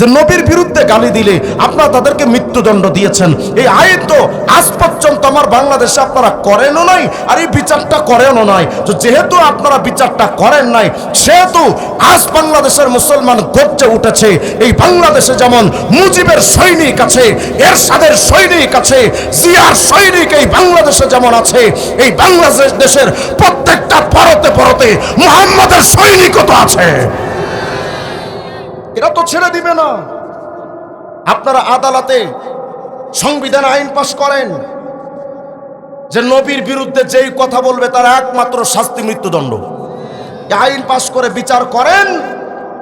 যে নবীর বিরুদ্ধে গালি দিলে আপনারা তাদেরকে মৃত্যুদণ্ড দিয়েছেন। এই আইন তো আজ পর্যন্ত আমার বাংলাদেশে আপনারা করেনও নাই, আর এই বিচারটা করেনও নাই। তো যেহেতু আপনারা বিচারটা করেন নাই, সেহেতু আজ বাংলাদেশের মুসলমান গর্জে উঠেছে। এই বাংলাদেশে যেমন মুজিবের সৈনিক আছে, এরশাদের সৈনিক আছে, জিয়ার সৈনিক এই বাংলাদেশে যেমন আছে, এই বাংলাদেশ দেশের প্রত্যেকটা পরতে পরতে মুহাম্মাদের সৈনিকও তো আছে। এরা তো ছেড়ে দিবে না। আপনারা আদালতে সংবিধান আইন পাশ করেন যে নবীর বিরুদ্ধে যেই কথা বলবে তার একমাত্র শাস্তি মৃত্যুদণ্ড। আইন পাশ করে বিচার করেন,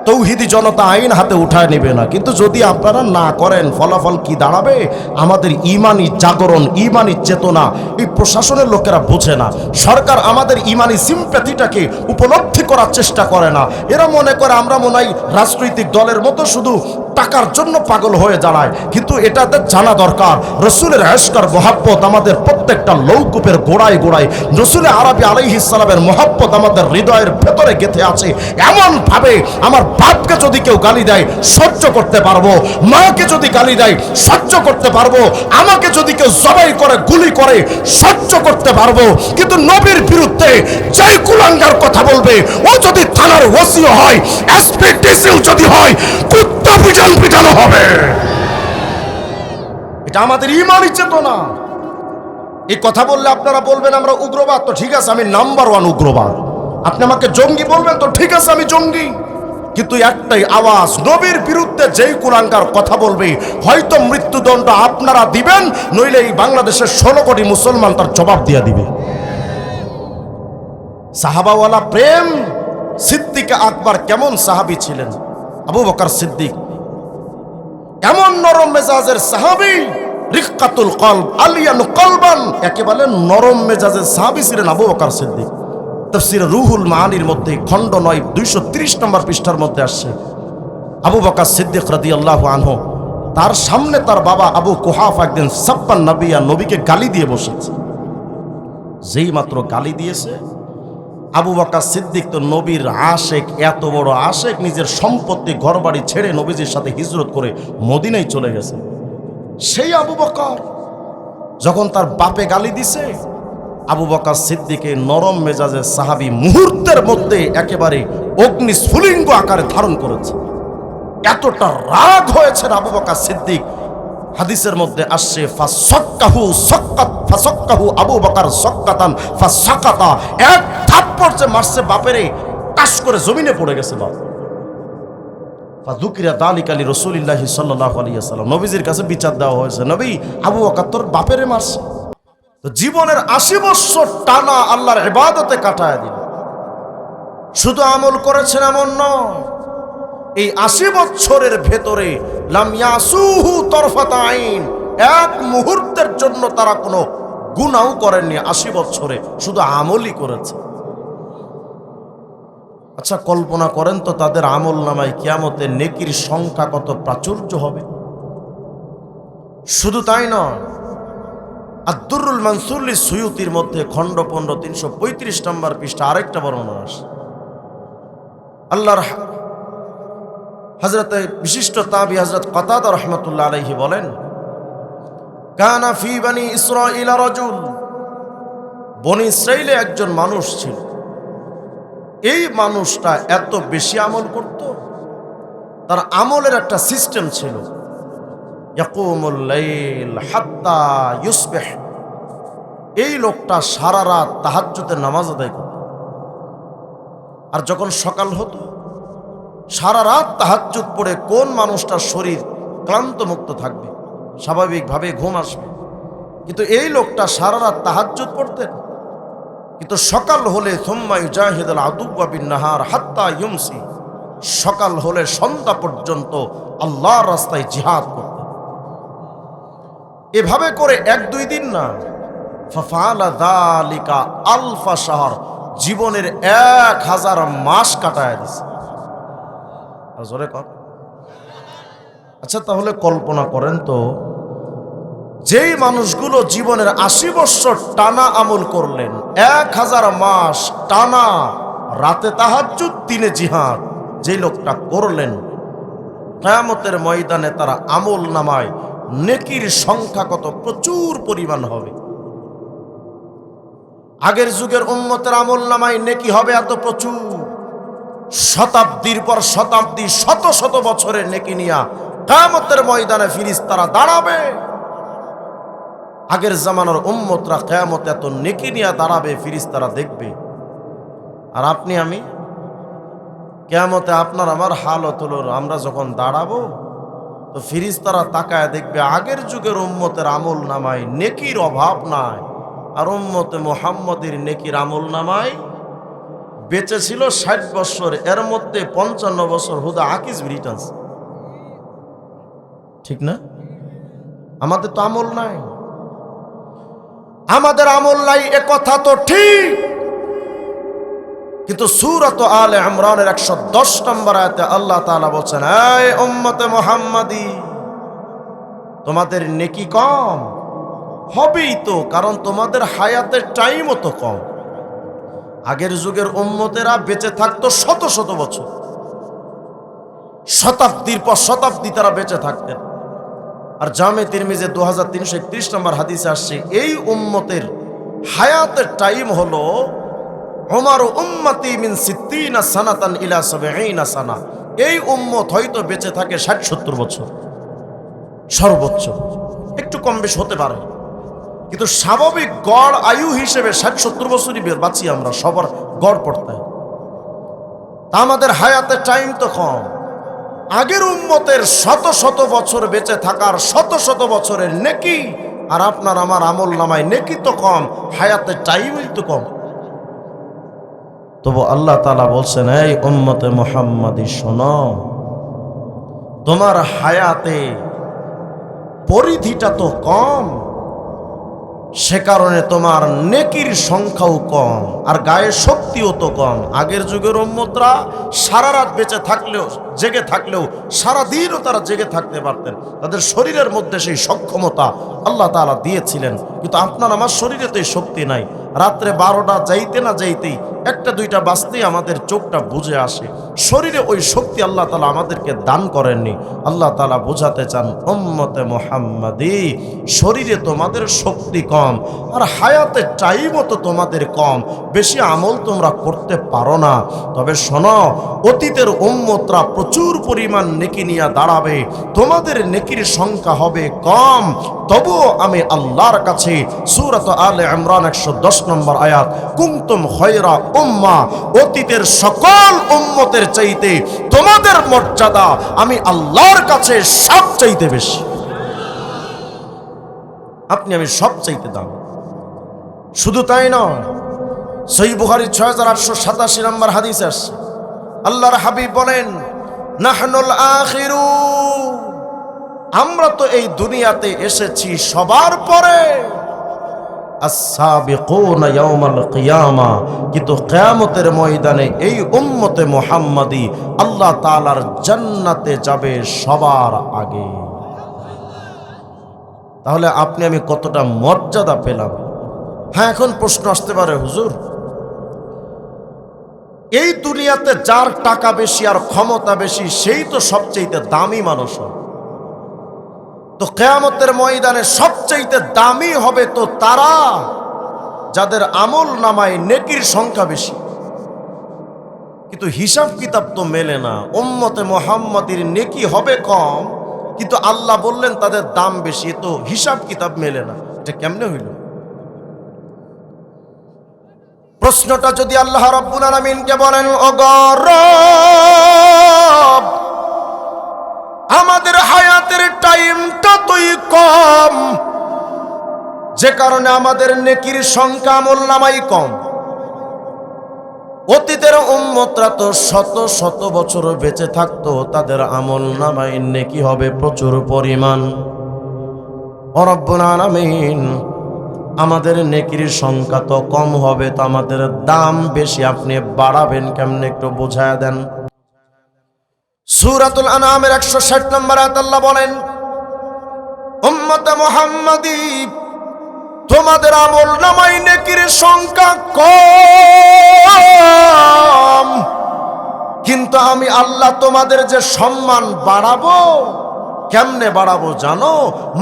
তৌহিদি জনতা আইন হাতে উঠায় নেবে না। কিন্তু যদি আপনারা না করেন, ফলাফল কি দাঁড়াবে? আমাদের ইমানি জাগরণ, ইমানি চেতনা এই প্রশাসনের লোকেরা বোঝে না। সরকার আমাদের ইমানি সিম্প্যাথিটাকে উপলব্ধি করার চেষ্টা করে না। এরা মনে করে আমরা মনে হয় রাজনৈতিক দলের মতো শুধু টাকার জন্য পাগল হয়ে দাঁড়ায়। কিন্তু এটাতে জানা দরকার, রসুলের এশকার মহাব্বত আমাদের প্রত্যেকটা লৌকুপের গোড়ায় গোড়ায়, রসুল আরবি আলাইহিস সালামের মহাব্বত আমাদের হৃদয়ের ভেতরে গেঁথে আছে। এমন ভাবে আমার বাপকে যদি কেউ গালি দেয় সহ্য করতে পারবো, মাকে যদি গালি দেয় সহ্য করতে পারবো, আমাকে যদি কেউ জবাই করে গুলি করে সহ্য করতে পারবো। কিন্তু নবীর বিরুদ্ধে যে কুলাঙ্গার কথা বলবে, ও যদি থানার ওসিও হয়, এসপি ডিসিও যদি হয়, কুত্তা পিটানো হবে। এটা আমাদের ইমানি চেতনা। এই কথা বললে আপনারা বলবেন আমরা উগ্রবাদ, তো ঠিক আছে আমি নাম্বার 1 উগ্রবাদ। আপনি আমাকে জঙ্গি বলবেন, তো ঠিক আছে আমি জঙ্গি। কিন্তু একটাই আওয়াজ, নবীর বিরুদ্ধে যেই কুলাঙ্গার কথা বলবে হয়তো মৃত্যুদণ্ড আপনারা দিবেন, নইলে এই বাংলাদেশের 16 কোটি মুসলমান তার জবাব দিয়ে দিবে। সাহাবাওয়ালা প্রেম। সিদ্দিক আকবর কেমন সাহাবী ছিলেন? আবু বকর সিদ্দিক এমন নরম মেজাজের সাহাবী, রিক্কাতুল কলব আলিয়ানু কলবান, একেবারে নরম মেজাজের সাহাবী ছিলেন আবু বকর সিদ্দিক। তাফসীর রুহুল মাআনির মধ্যে খণ্ড 9 230 নম্বর পৃষ্ঠার মধ্যে আসছে, আবু বকর সিদ্দিক রাদিয়াল্লাহু আনহু তার সামনে তার বাবা আবু কুহাফা একদিন সাব্বান নবিয়া, নবীকে গালি দিয়ে বসেছে। যেই মাত্র গালি দিয়েছে, আবু বকর সিদ্দিক তো নবীর আশেক, এত বড় আশেক, নিজের সম্পত্তি ঘরবাড়ি ছেড়ে নবীজির সাথে হিজরত করে মদিনায় চলে গেছে। সেই আবু বকর যখন তার বাপে গালি দিছে, আবু বকর সিদ্দিকের নরম মেজাজের সাহাবী মুহূর্তের মধ্যে একেবারে অগ্নিস্ফুলিঙ্গ আকারে ধারণ করেছে। এতটা রাগ হয়েছে আবু বকর সিদ্দিক, হাদিসের মধ্যে আসছে ফাসাক্কাহু আবু বকর সাক্কাতান ফাসাকাতা, এক থাপ্পড় যে মারছে বাপেরে, টাস করে জমিনে পড়ে গেছে বাপ। ফাযুকিরা যালিকা লিরাসূলিল্লাহি সাল্লাল্লাহু আলাইহি ওয়াসাল্লাম, নবীজির কাছে বিচার দেওয়া হয়েছে, নবী আবু বকর তোর বাপেরে মারছে। তো জীবনের 80 বছর টানা আল্লাহর ইবাদতে কাটায় দিল। শুধু আমল করেছেন এমন নয়, এই 80 বছরের ভেতরে লাম ইয়াসুহু তরফাত আইন, এক মুহূর্তের জন্য তারা কোনো গুনাহও করেননি। 80 বছরে শুধু আমলই করেছে। আচ্ছা কল্পনা করেন তো তাদের আমল নামায় কিয়ামতে নেকির সংখ্যা কত প্রাচুর্য হবে। শুধু তাই নয়, আদ-দুররুল মানসুর লিস-সুয়ুতির মধ্যে খণ্ড 15 335 নম্বর পৃষ্ঠা আরেকটা বর্ণনা আসে। আল্লাহর হযরতে বিশিষ্ট তাবি হযরত কাতাদা রাহমাতুল্লাহ আলাইহি বলেন, কানা ফি বনি ইসরাঈল রাজুল, বনি ইসরাঈলে একজন মানুষ ছিল। এই মানুষটা এত বেশি আমল করত, তার আমলের একটা সিস্টেম ছিল। ইয়াকুমুল লাইল হাত্তা ইউসবিহ, এই লোকটা সারা রাত তাহাজ্জুদের নামাজ আদায় করত। আর যখন সকাল হতো, সারা রাত তাহাজ্জুদ পড়ে কোন মানুষটার শরীর ক্লান্ত মুক্ত থাকবে, স্বাভাবিকভাবে ঘুম আসবে। কিন্তু এই লোকটা সারা রাত তাহাজ্জুদ পড়তেন, কিন্তু সকাল হলে সুম্মা ইউজাহিদুল আদুওয়া বিন-নাহার হাত্তা ইউমসি, সকাল হলে সন্ধ্যা পর্যন্ত আল্লাহর রাস্তায় জিহাদ করতেন। এভাবে করে 1-2 দিন না, ফাফালা যালিকা আলফা শাহর, জীবনের 1000 মাস কাটায় দিছে। জোরে কর। আচ্ছা তাহলে কল্পনা করেন তো, যেই মানুষগুলো জীবনের 80 বছর টানা আমল করলেন, 1000 মাস টানা রাতে তাহাজ্জুদ দিনে জিহাদ, যে লোকটা করলেন, কিয়ামতের ময়দানে তারা আমল নামায় নেকির সংখ্যা কত প্রচুর পরিমাণ হবে। আগের যুগের উম্মতের আমল নামায় নেকি হবে এত প্রচুর, শতাব্দীর পর শতাব্দী, শত শত বছরের নেকি নিয়া কিয়ামতের ময়দানে ফেরেশতারা দাঁড়াবে। আগের জামানার উম্মতরা কিয়ামতে এত নেকি নিয়ে দাঁড়াবে, ফেরেশতারা দেখবে। আর আপনি আমি কিয়ামতে আপনার আমার হালত হলো, আমরা যখন দাঁড়াবো তো ফেরেশতারা তাকায় দেখবে আগের যুগের উম্মতের আমল নামায় নেকির অভাব নাই, আর উম্মতে মুহাম্মদের নেকির আমল নামায় বেঁচে ছিল 60 বছর, এর মধ্যে 55 বছর হুদা আকিস ব্রিটান্স। ঠিক না? আমাদের তো আমল নাই, আমাদের আমল নাই এ কথা তো ঠিক, কিন্তু সূরাত আলে ইমরানের 110 নম্বর আয়াতে আল্লাহ তাআলা বলেন, এই উম্মতে মুহাম্মাদি, তোমাদের নেকি কম হবেই তো, কারণ তোমাদের হায়াতের টাইমও তো কম। আগের যুগের উম্মতেরা বেঁচে থাকতো শত শত বছর, শতাব্দীর পর শতাব্দী তারা বেঁচে থাকতেন। আর জামে তিরমিজি 2331 নম্বর হাদিসে আসছে, এই উম্মতের হায়াতের টাইম হলো উমার উম্মতি মিন 60 সানাতান ইলা 70 সানা। এই উম্মত হয়তো বেঁচে থাকে 60-70 বছর সর্বোচ্চ, একটু কম বেশ হতে পারে, কিন্তু স্বাভাবিক গড় আয়ু হিসেবে 60-70 বছরই বাঁচি আমরা, সবার গড় পড়তায়। তা আমাদের হায়াতের টাইম তো কম। আগের উম্মতের শত শত বছর বেঁচে থাকার শত শত বছরের নেকি, আর আপনার আমার আমল নামায় নেকি তো কম, হায়াতের টাইমই তো কম। তবু আল্লাহ তাআলা বলছেন, এই উম্মতে মুহাম্মাদি শোনো, তোমার হায়াতে পরিধিটা তো কম, সে কারণে তোমার নেকির সংখ্যাও কম, আর গায়ে শক্তিও তো কম। আগের যুগের উম্মতরা সারা রাত বেঁচে থাকলেও, জেগে থাকলেও সারাদিনও তারা জেগে থাকতে পারতেন, তাদের শরীরের মধ্যে সেই সক্ষমতা আল্লাহ তাআলা দিয়েছিলেন। কিন্তু আপনার আমার শরীরে তো এই শক্তি নাই। রাত্রে 12টা যাইতে না যাইতেই 1টা-2টা বাজতেই আমাদের চোখটা বুজে আসে, শরীরে ওই শক্তি আল্লাহ তাআলা আমাদেরকে দান করেননি। আল্লাহ তাআলা বোঝাতে চান, উম্মতে মুহাম্মাদি, শরীরে তোমাদের শক্তি কম, আর হায়াতের টাইমও তো তোমাদের কম, বেশি আমল তোমরা করতে পারো না। তবে শোনো, অতীতের উম্মতরা প্রচুর পরিমাণ নেকি নিয়ে দাঁড়াবে, তোমাদের নেকির সংখ্যা হবে কম। তবুও আমি আল্লাহর কাছে সূরাত আলে ইমরান 110 নম্বর আয়াত, কুনতুম খায়রা উম্মাহ, অতীতের সকল উম্মতের চাইতে তোমাদের মর্যাদা আমি আল্লাহর কাছে সবচাইতে বেশি। আপনি আমি সবচাইতে দামি। শুধু তাই নয়, সহিহ বুখারী 6887 নম্বর হাদিস আসছে, আল্লাহর হাবিব বলেন, নাহনুল আখিরু, আমরা তো এই দুনিয়াতে এসেছি সবার পরে, as-sabiquna yawmal qiyamah, কিন্তু কিয়ামতের ময়দানে এই উম্মতে মুহাম্মাদি আল্লাহ তাআলার জান্নাতে যাবে সবার আগে। তাহলে আপনি আমি কতটা মর্যাদা পেলাম। হ্যাঁ, এখন প্রশ্ন আসতে পারে, হুজুর, এই দুনিয়াতে যার টাকা বেশি আর ক্ষমতা বেশি সেই তো সবচেয়ে দামি মানুষ হয়, তো কিয়ামতের ময়দানে সবচেয়ে দামি হবে তো তারা যাদের আমল নামায় নেকির সংখ্যা বেশি। কিন্তু হিসাব কিতাব তো মেলে না, উম্মতে মুহাম্মাদির নেকি হবে কম, কিন্তু আল্লাহ বললেন তাদের দাম বেশি, তো হিসাব কিতাব মেলে না। এটা কেমনে হইল? প্রশ্নটা যদি আল্লাহ রাব্বুল আলামিনকে বলেন, ও রব, আমাদের হায়াতের টাইমটা তুই কম, যে কারণে আমাদের নেকির সংখ্যা আমল নামাই কম। অতীতের উম্মতরা তো শত শত বছর বেঁচে থাকতো, তাদের আমল নামাই নেকি হবে প্রচুর পরিমাণ। ও রব্বুল আলামিন, আমাদের নেকির সংখ্যা তো কম হবে, তো আমাদের দাম বেশি, আপনি বাড়াবেন কেমনে একটু বোঝায় দেন। সূরাতুল আনআমের 160 নম্বর আয়াত আল্লাহ বলেন, উম্মতে মুহাম্মাদি, তোমাদের আমল নামায় নেকির সংখ্যা কম, কিন্তু আমি আল্লাহ তোমাদের যে সম্মান বাড়াবো, কেমনে বাড়াবো জানো?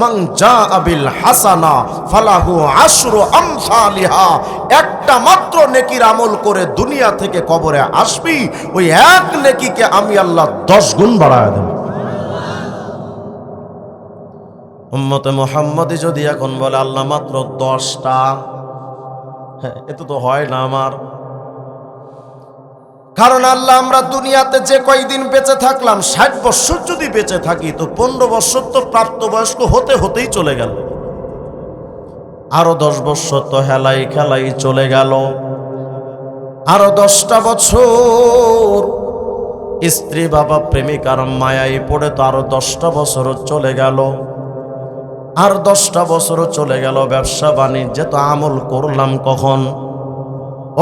মান জাআ বিল হাসানা ফালাহু আশরু আমসালিহা। একটা মাত্র নেকির আমল করে দুনিয়া থেকে কবরে আসবি, ওই এক নেকিকে আমি আল্লাহ 10 গুণ বাড়ায় দেব। উম্মতে মুহাম্মদি যদি এখন বলে আল্লাহ মাত্র 10টা, এত তো হয় না আমার। কারণ আল্লাহ আমরা দুনিয়াতে যে কয়দিন বেঁচে থাকলাম, 60 বছর যদি বেঁচে থাকি তো 15 বছর তো প্রাপ্তবয়স্ক হতে হতেই চলে গেল, আরো 10 বছর তো হেলাই খেলাই চলে গেল, আরো 10টা বছর স্ত্রী বাবা প্রেমিকার মায়ায় পড়ে তো আরো 10টা বছরও চলে গেল, আর 10টা বছরও চলে গেল ব্যবসা বাণিজ্যে তো আমল করলাম কখন?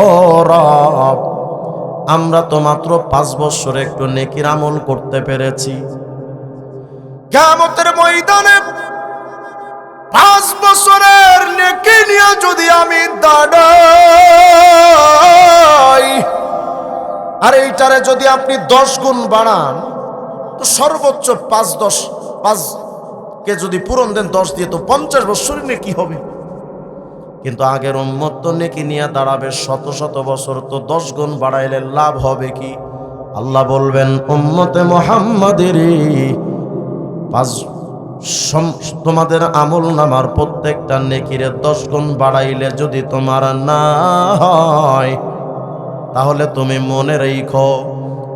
ও রব, আমরা তো মাত্র 5 বছরে একটু নেকির আমল করতে পেরেছি। কিয়ামতের ময়দানে 5 বছরের নেকি নিয়ে যদি আমি দাঁড়াই, আর এইটারে যদি আপনি 10 গুণ বাড়ান, তো সর্বোচ্চ 5 কে যদি পূরণ দেন 10 দিয়ে, তো 50 বছরের নেকি হবে। কিন্তু আগের উম্মত তো নেকি নিয়ে দাঁড়াবে শত শত বছর, তো 10 গুণ বাড়াইলে লাভ হবে কি? আল্লাহ বলবেন উম্মতে মুহাম্মাদের তোমাদের আমল নামার প্রত্যেকটা নেকিরে 10 গুণ বাড়াইলে যদি তোমার না হয়, তাহলে তুমি মনে রেখো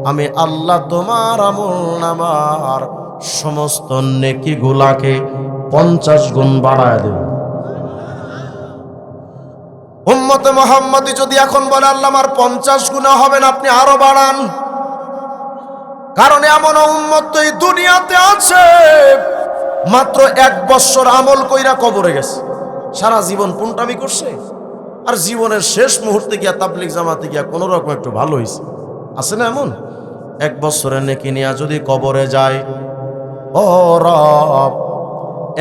আমি আল্লাহ তোমার আমল নামার সমস্ত নেকিগুলাকে 50 গুণ বাড়ায় দেব। উম্মতে মুহাম্মাদি যদি এখন বলে আল্লাহ আমার 50 গুণা হবে না, আপনি আরো বাড়ান। কারণ এমন উম্মত তো এই দুনিয়াতে আছে মাত্র 1 বছর আমল কইরা কবরে গেছে, সারা জীবন পুন্টামি করছে, আর জীবনের শেষ মুহূর্তে গিয়া তাবলিগ জামাতে গিয়া কোনো রকম একটু ভালো হয়েছে। আছে না এমন? 1 বছরের নেকি নিয়া যদি কবরে যায়, ও রব,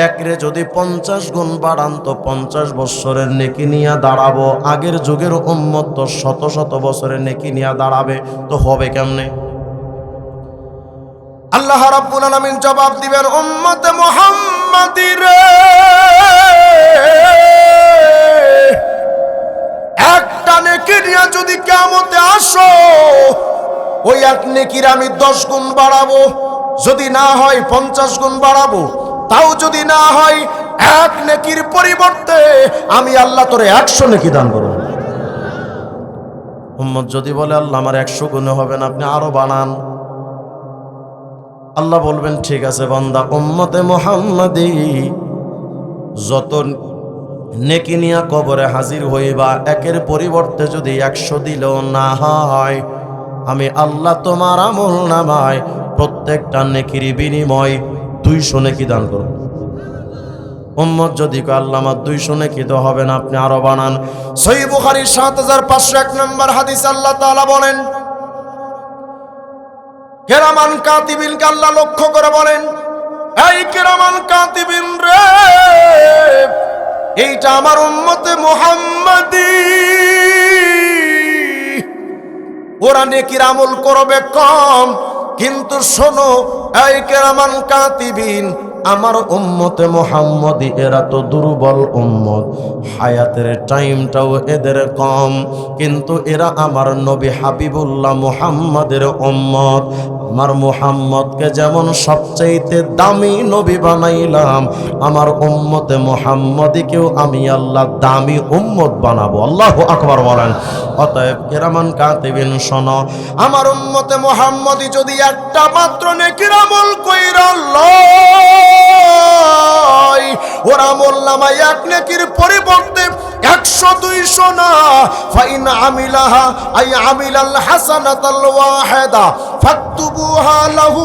একরে যদি 50 গুণ বাড়ান তো 50 বছরের নেকি নিয়া দাঁড়াবো। আগের যুগের উম্মত তো শত শত বছরের নেকি নিয়া দাঁড়াবে, তো হবে কেমনে? আল্লাহ রাব্বুল আলামিন জবাব দিবেন উম্মতে মুহাম্মাদি রে, একটা নেকি নিয়া যদি কিয়ামতে আসো, ওই এক নেকির আমি 10 গুণ বাড়াবো। যদি না হয় 50 গুণ বাড়াবো, তাও যদি না হয় এক নেকির পরিবর্তে আমি আল্লাহ তোরে 100 নেকি দান করব। উম্মত যদি বলে আল্লাহ আমার 100 গুণে হবে না, আপনি আরো বাড়ান। আল্লাহ বলবেন ঠিক আছে বান্দা, উম্মতে মুহাম্মাদি যত নেকি নিয়া কবরে হাজির হইবা, একের পরিবর্তে যদি 100 দিলেও না হয়, আমি আল্লাহ তোমার আমল নামায় প্রত্যেকটা নেকির বিনিময় 200 নেকি দান করব। উম্মত যদি কয় আল্লাহ আমার 200 নেকি তো হবে না, আপনি আরো বানান। সহিহ বুখারীর 7501 নম্বর হাদিস আল্লাহ তাআলা বলেন, কিরামান কাতিবিনকে আল্লাহ লক্ষ্য করে বলেন, এই কিরামান কাতিবিন রে, এইটা আমার উম্মতে মুহাম্মাদি, ওরা নেকির আমল করবে কম, কিন্তু শোনো এই কিরামান কাতিবিন, আমার উম্মতে মুহাম্মাদি এরা তো দুর্বল উম্মত, হায়াতের টাইমটাও এদের কম, কিন্তু এরা আমার নবী হাবিবুল্লাহ মুহাম্মাদের উম্মত। আমার মুহাম্মদকে যেমন সবচাইতে দামি নবী বানাইলাম, আমার উম্মতে মুহাম্মাদিকেও আমি আল্লাহ দামি উম্মত বানাবো। আল্লাহু আকবার বলেন। অতএব কিরামান কাতিবিন শোনো, আমার উম্মতে মুহাম্মাদি যদি একটা মাত্র নেকির আমল কইরা লয়, ওর আমল নামায় এক নেকির পরিবর্তে 100-200 না, ফাইন আমিলাহা আই আমিলাল হাসানাতাল ওয়াহিদা ফাকতুবুহা লাহু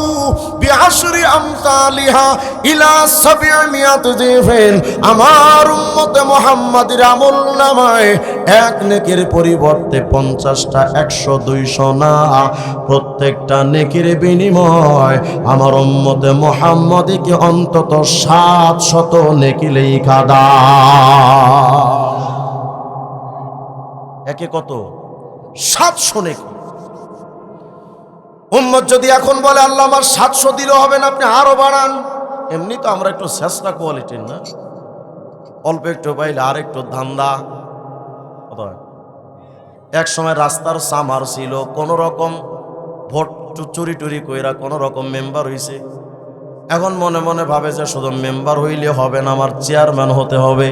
বিআশরি আমসালিহা ইলা 700 যিফিন। আমার উম্মতে মুহাম্মাদির আমল নামায় এক নেকির পরিবর্তে 50টা 100-200 না, প্রত্যেকটা নেকির বিনিময় আমার উম্মতে মুহাম্মাদিকে অন্তত 700 নেকি লেখা দাও। একে কত? 700 নেকি। উম্মত যদি এখন বলে আল্লাহ আমার 700 দিলেও হবে না, আপনি আরো বাড়ান। এমনি তো আমরা একটু চেষ্টা কোয়ালিটির না, অল্প একটু পাইলে আর একটু ধান্দা। এক সময় রাস্তার সামার ছিল, কোন রকম ভোট চুরি টুরি কইরা কোন রকম মেম্বার হইছে। এখন মনে মনে ভাবে যে শুধু মেম্বার হইলে হবে না, আমার চেয়ারম্যান হতে হবে।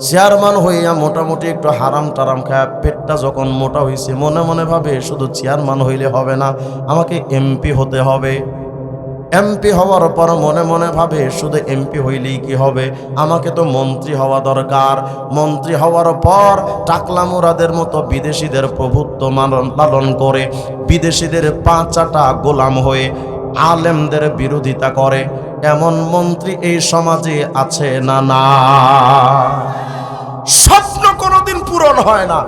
চেয়ারম্যান হইয়া মোটামুটি একটু হারাম টারাম খায় পেটটা যখন মোটা হইছে, মনে মনে ভাবে শুধু চেয়ারম্যান হইলে হবে না, আমাকে এমপি হতে হবে। এমপি হওয়ার পর মনে মনে ভাবে শুধু এমপি হইলেই কি হবে, আমাকে তো মন্ত্রী হওয়া দরকার। মন্ত্রী হওয়ার পর টাকলা মুরাদের মতো বিদেশিদের প্রভুত্ব পালন করে, বিদেশিদের পাঁচাটা গোলাম হয়ে আলেমদের বিরোধিতা করে, এমন মন্ত্রী এই সমাজে আছে না? না, স্বপ্ন কোনোদিন পূরণ হয় না।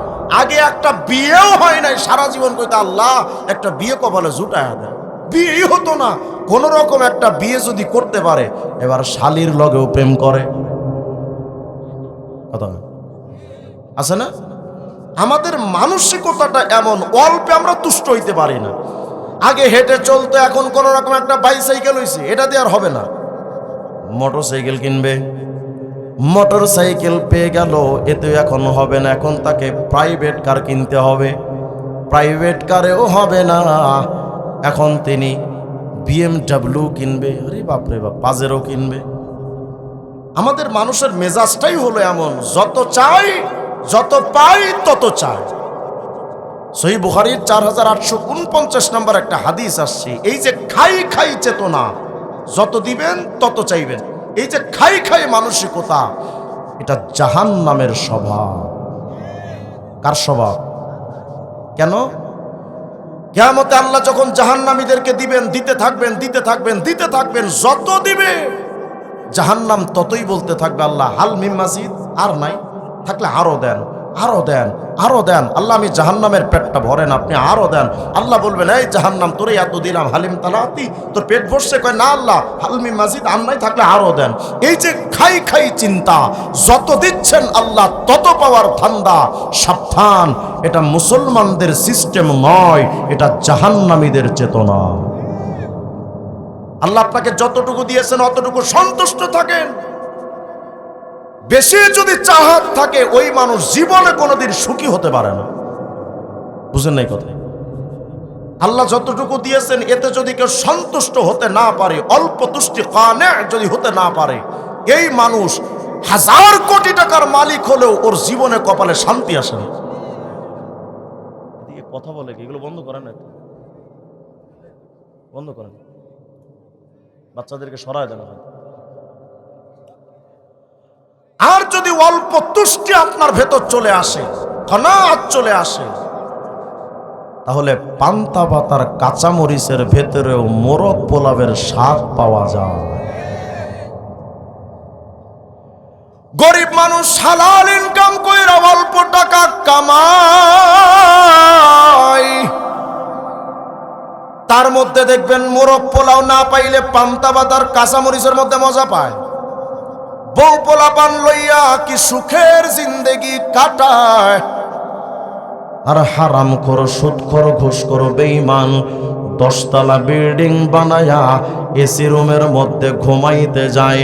আগে একটা বিয়েও হয় নাই, সারা জীবন কইতে আল্লাহ একটা বিয়ে কপালে জুটায়া দেয়, বিয়েই হতো না। কোন রকম একটা বিয়ে যদি করতে পারে, এবার শালির লগেও প্রেম করে, কথা আছে না? আমাদের মানসিকতাটা এমন, অল্পে আমরা তুষ্ট হইতে পারি না। আগে হেঁটে চলতো, এখন কোন রকম একটা বাইসাইকেল হইছে, এটা দিয়ে আর হবে না, মোটর সাইকেল কিনবে। মোটর সাইকেল পেয়ে গেল, এতে এখন হবে না, এখন তাকে প্রাইভেট কার কিনতে হবে। প্রাইভেট কারেও হবে না, এখন তিনি BMW কিনবে, আরে বাপরে বাপ, পাজেরও কিনবে। আমাদের মানুষের মেজাজটাই হলো এমন, যত চাই, যত পাই তত চাই। সহিহ বুখারীর 4849 নম্বর একটা হাদিস আসছে, এই যে খাই খাই চেতনা, যত দিবেন তত চাইবেন, এই যে খাই খাই মানসিকতা, এটা জাহান্নামের স্বভাব। কার স্বভাব? কেন? কিয়ামতে আল্লাহ যখন জাহান্নামীদেরকে দিবেন, দিতে থাকবেন, দিতে থাকবেন, দিতে থাকবেন, যত দিবে জাহান্নাম ততই বলতে থাকবে আল্লাহ হাল মিন মাজিদ, আর নাই, থাকলে আরো দেন, আরো দেন, আরো দেন। আল্লাহ আমি জাহান্নামের পেটটা ভরেন, আপনি আরো দেন। আল্লাহ বলবেন এই জাহান্নাম তোরে এত দিলাম, হালিম তালাতি, তোর পেট ভরছে? কয় না আল্লাহ হাল মিন মাজিদ, আর নাই, থাকলে আরো দেন। এই যে খাই খাই চিন্তা, যত দিচ্ছেন আল্লাহ তত পাওয়ার ধান্দা, সাবধান, এটা মুসলমানদের সিস্টেম নয়, এটা জাহান্নামীদের চেতনা। আল্লাহ আপনাকে যতটুকু দিয়েছেন অতটুকু সন্তুষ্ট থাকেন। বেশি যদি চাহাত থাকে, ওই মানুষ জীবনে কোনোদিন সুখী হতে পারে না। বুঝেন নাই কথা? আল্লাহ যতটুকু দিয়েছেন এতে যদি কেউ সন্তুষ্ট হতে না পারে, অল্প তুষ্টি কানে যদি হতে না পারে, এই মানুষ 1000 কোটি টাকার মালিক হলেও ওর জীবনে কপালে শান্তি আসে না। এদিকে কথা বলে কি, এগুলো বন্ধ করেন না, বন্ধ করেন, বাচ্চাদেরকে সরায় দেন। আর যদি অল্প তুষ্টি আপনার ভেতর চলে আসে, কনাআত চলে আসে, তাহলে পান্তা পাতার কাঁচামরিচের ভেতরেও মোরগ পোলাবের স্বাদ পাওয়া যায়। গরিব মানুষ হালাল ইনকাম কইরা অল্প টাকা কামায়, তার মধ্যে দেখবেন মোরগ পোলাও না পাইলে পান্তা পাতার কাঁচামরিচের মধ্যে মজা পায়। বউ পোলাপান লইয়া কি সুখের জিন্দেগি কাটায়, আর হারাম করো, সুদ করো, ঘুষ করো, বেঈমান 10 তলা বিল্ডিং বানায়া এসি রুমের মধ্যে ঘুমাইতে যায়।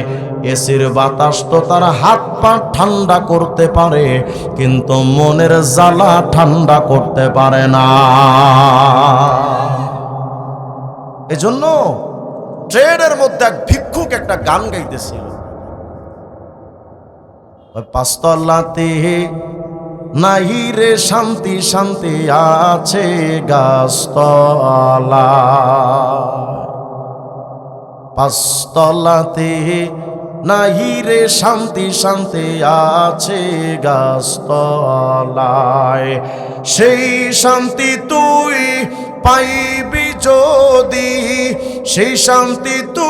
এসির বাতাস তো তার হাত পা ঠান্ডা করতে পারে, কিন্তু মনের জ্বালা ঠান্ডা করতে পারে না। এজন্য ট্রেনের মধ্যে এক ভিক্ষুক একটা গান গাইতেছিল, 5 তলাতে নাই রে শান্তি, শান্তি আছে গাছতলা। 5 তলাতে নাই রে শান্তি, শান্তি আছে গাছতলায়। সেই শান্তি তুই পাইবি যদি, সেই শান্তি তুই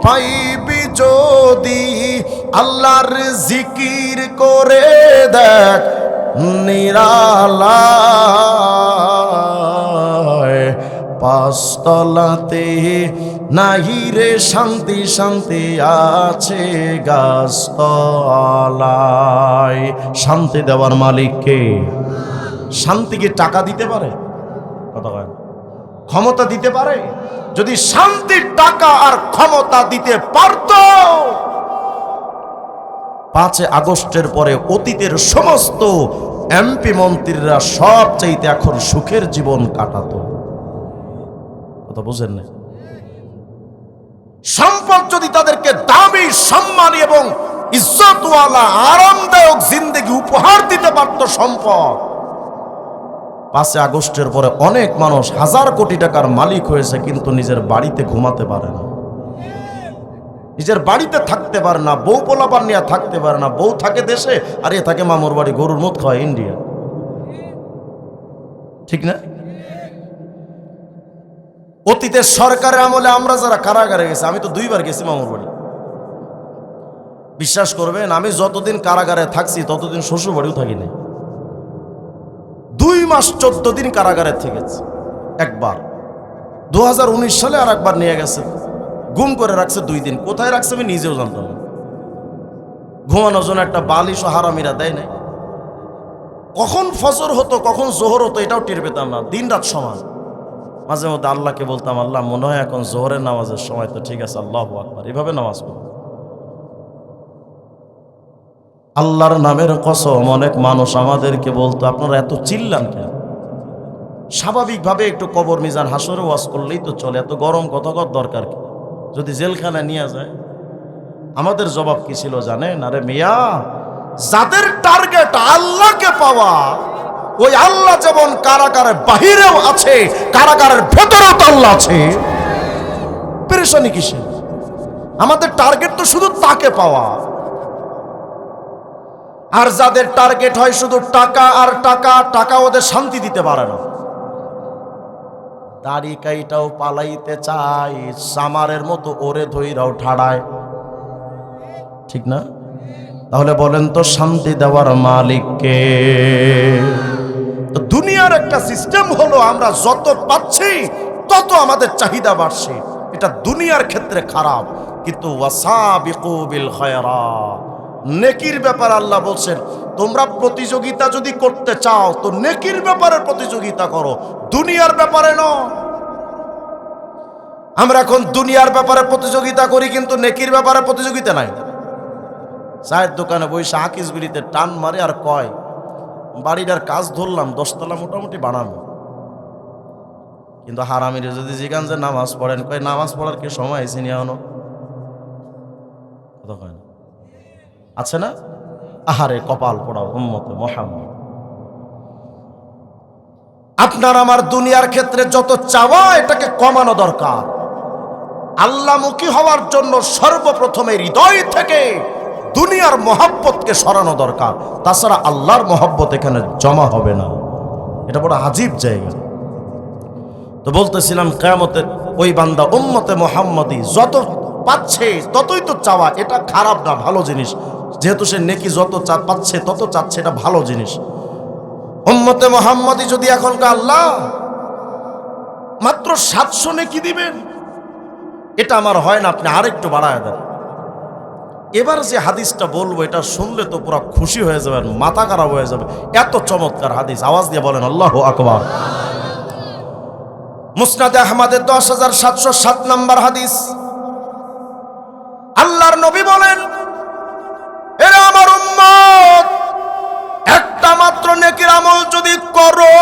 পাইবি যদি আল্লাহর জিকির করে দেখ নিরালায়। 5 তলাতে নাহি রে শান্তি, শান্তি আছে গাছতলায়। শান্তি দেওয়ার মালিক কে? শান্তি কি টাকা দিতে পারে? কথা বলেন, ক্ষমতা দিতে পারে? যদি শান্তির টাকা আর ক্ষমতা দিতে পারত, 5 আগস্টের পরে অতীতের সমস্ত এমপি মন্ত্রীরা সব চাইতে এখন সুখের জীবন কাটাতো। কথা বুঝেন না? সম্পদ যদি তাদেরকে দামি, সম্মানী এবং ইজ্জতওয়ালা আরামদায়ক জিন্দেগি উপহার দিতে পারত সম্পদ, 5 আগস্টের পরে অনেক মানুষ হাজার কোটি টাকার মালিক হয়েছে, কিন্তু নিজের বাড়িতে ঘুমাতে পারে না, নিজের বাড়িতে থাকতে পারে না, বউ পোলাপান নিয়ে থাকতে পারে না। বউ থাকে দেশে আর এ থাকে মামুর বাড়ি, গরুর মদ খাওয়া ইন্ডিয়া। ঠিক না? অতীতের সরকারের আমলে আমরা যারা কারাগারে গেছি, আমি তো 2 বার গেছি মামুর বাড়ি। বিশ্বাস করবেন, আমি যতদিন কারাগারে থাকছি ততদিন শ্বশুর বাড়িও থাকিনি। 2 মাস 14 দিন কারাগারে থেকেছি। একবার 2019 সালে আর একবার নিয়ে গেছে, গুম করে রাখছে 2 দিন। কোথায় রাখছে আমি নিজেও জানতাম না। ঘুমানোর জন্য একটা বালিশও হারামিরা দেয় নাই। কখন ফজর হতো কখন জোহর হতো এটাও টের পেতাম না, দিন রাত সমান। মাঝে মধ্যে আল্লাহকে বলতাম, আল্লাহ মনে হয় এখন জোহরের নামাজের সময়, তো ঠিক আছে, আল্লাহু আকবার, এভাবে নামাজ পড়ব। আল্লাহর নামের কসম, অনেক মানুষ আমাদেরকে বলতো আপনারা এত চিল্লান কেন? স্বাভাবিকভাবে একটু কবর মিজান হাসরে ওয়াজ করলেই তো চলে, এত গরম কথা কর দরকার কি? যদি জেলখানায় নিয়ে যায়। আমাদের জবাব কি ছিল জানেন? আরে মিয়া, যাদের টার্গেট আল্লাহকে পাওয়া, ওই আল্লাহ যেমন কারাগারের বাহিরেও আছে, কারাগারের ভেতরেও তো আল্লাহ আছে। পেরেশানি কিসে? আমাদের টার্গেট তো শুধু তাকে পাওয়া। আর যাদের টার্গেট হয় শুধু টাকা আর টাকা, টাকা ওদের শান্তি দিতে পারে না। দাড়ি কাইটাও পালাইতে চায়, সামারের মতো ওরে ধইরাও ঠাড়ায়। ঠিক না? তাহলে বলেন তো শান্তি দেওয়ার মালিক কে? তো দুনিয়ার একটা সিস্টেম হলো, আমরা যত পাচ্ছি তত আমাদের চাহিদা বাড়ছে। এটা দুনিয়ার ক্ষেত্রে খারাপ। কিন্তু ওয়াসাবিকু বিল খায়রাত, নেকির ব্যাপার আল্লাহ বলছেন, তোমরা প্রতিযোগিতা যদি করতে চাও তো নেকির ব্যাপারে প্রতিযোগিতা করো, দুনিয়ার ব্যাপারে নয়। আমরা এখন দুনিয়ার ব্যাপারে প্রতিযোগিতা করি, কিন্তু নেকির ব্যাপারে প্রতিযোগিতা নাই। চায়ের দোকানে বসে আকিস বিড়িতে টান মারে আর কয়, বাড়িটার কাজ ধরলাম, 10 তলা মোটামুটি বানাবো। কিন্তু হারামিরে যদি জিজ্ঞান যে নামাজ পড়েন, কয় নামাজ পড়ার কি সময় আছে নি এখনো? কথা কয় না, আছে না? আহারে কপাল পোড়া উম্মতে মুহাম্মদ। আপনার আমার দুনিয়ার ক্ষেত্রে যত চাওয়া, এটাকে কমানো দরকার। আল্লাহমুখী হওয়ার জন্য সর্বপ্রথমে হৃদয় থেকে দুনিয়ার মহব্বতকে সরানো দরকার, তাছাড়া আল্লাহর মহব্বত এখানে জমা হবে না। এটা বড় আজীব জায়গা। তো বলতেছিলাম, কিয়ামতের ওই বান্দা উম্মতে মুহাম্মদী যত পাচ্ছে ততই তো চাওয়া, এটা খারাপ না, ভালো জিনিস। যেহেতু সে নেকি যত পাচ্ছে তত চাচ্ছে, এটা ভালো জিনিস। উম্মতে মুহাম্মদী যদি এখনকার আল্লাহ মাত্র 700 নেকি দিবেন, এটা আমার হয় না, আপনি আরেকটু বাড়ায় দেন। এবার যে হাদিসটা বলবো, এটা শুনলে তো পুরো খুশি হয়ে যাবেন, মাথা খারাপ হয়ে যাবে, এত চমৎকার হাদিস। আওয়াজ দিয়ে বলেন আল্লাহু আকবার। মুসনাদে আহমদের 10,707 নম্বর হাদিস। আল্লাহর নবী বলেন, এরা আমার উম্মত, একটা মাত্র নেকির আমল যদি করো,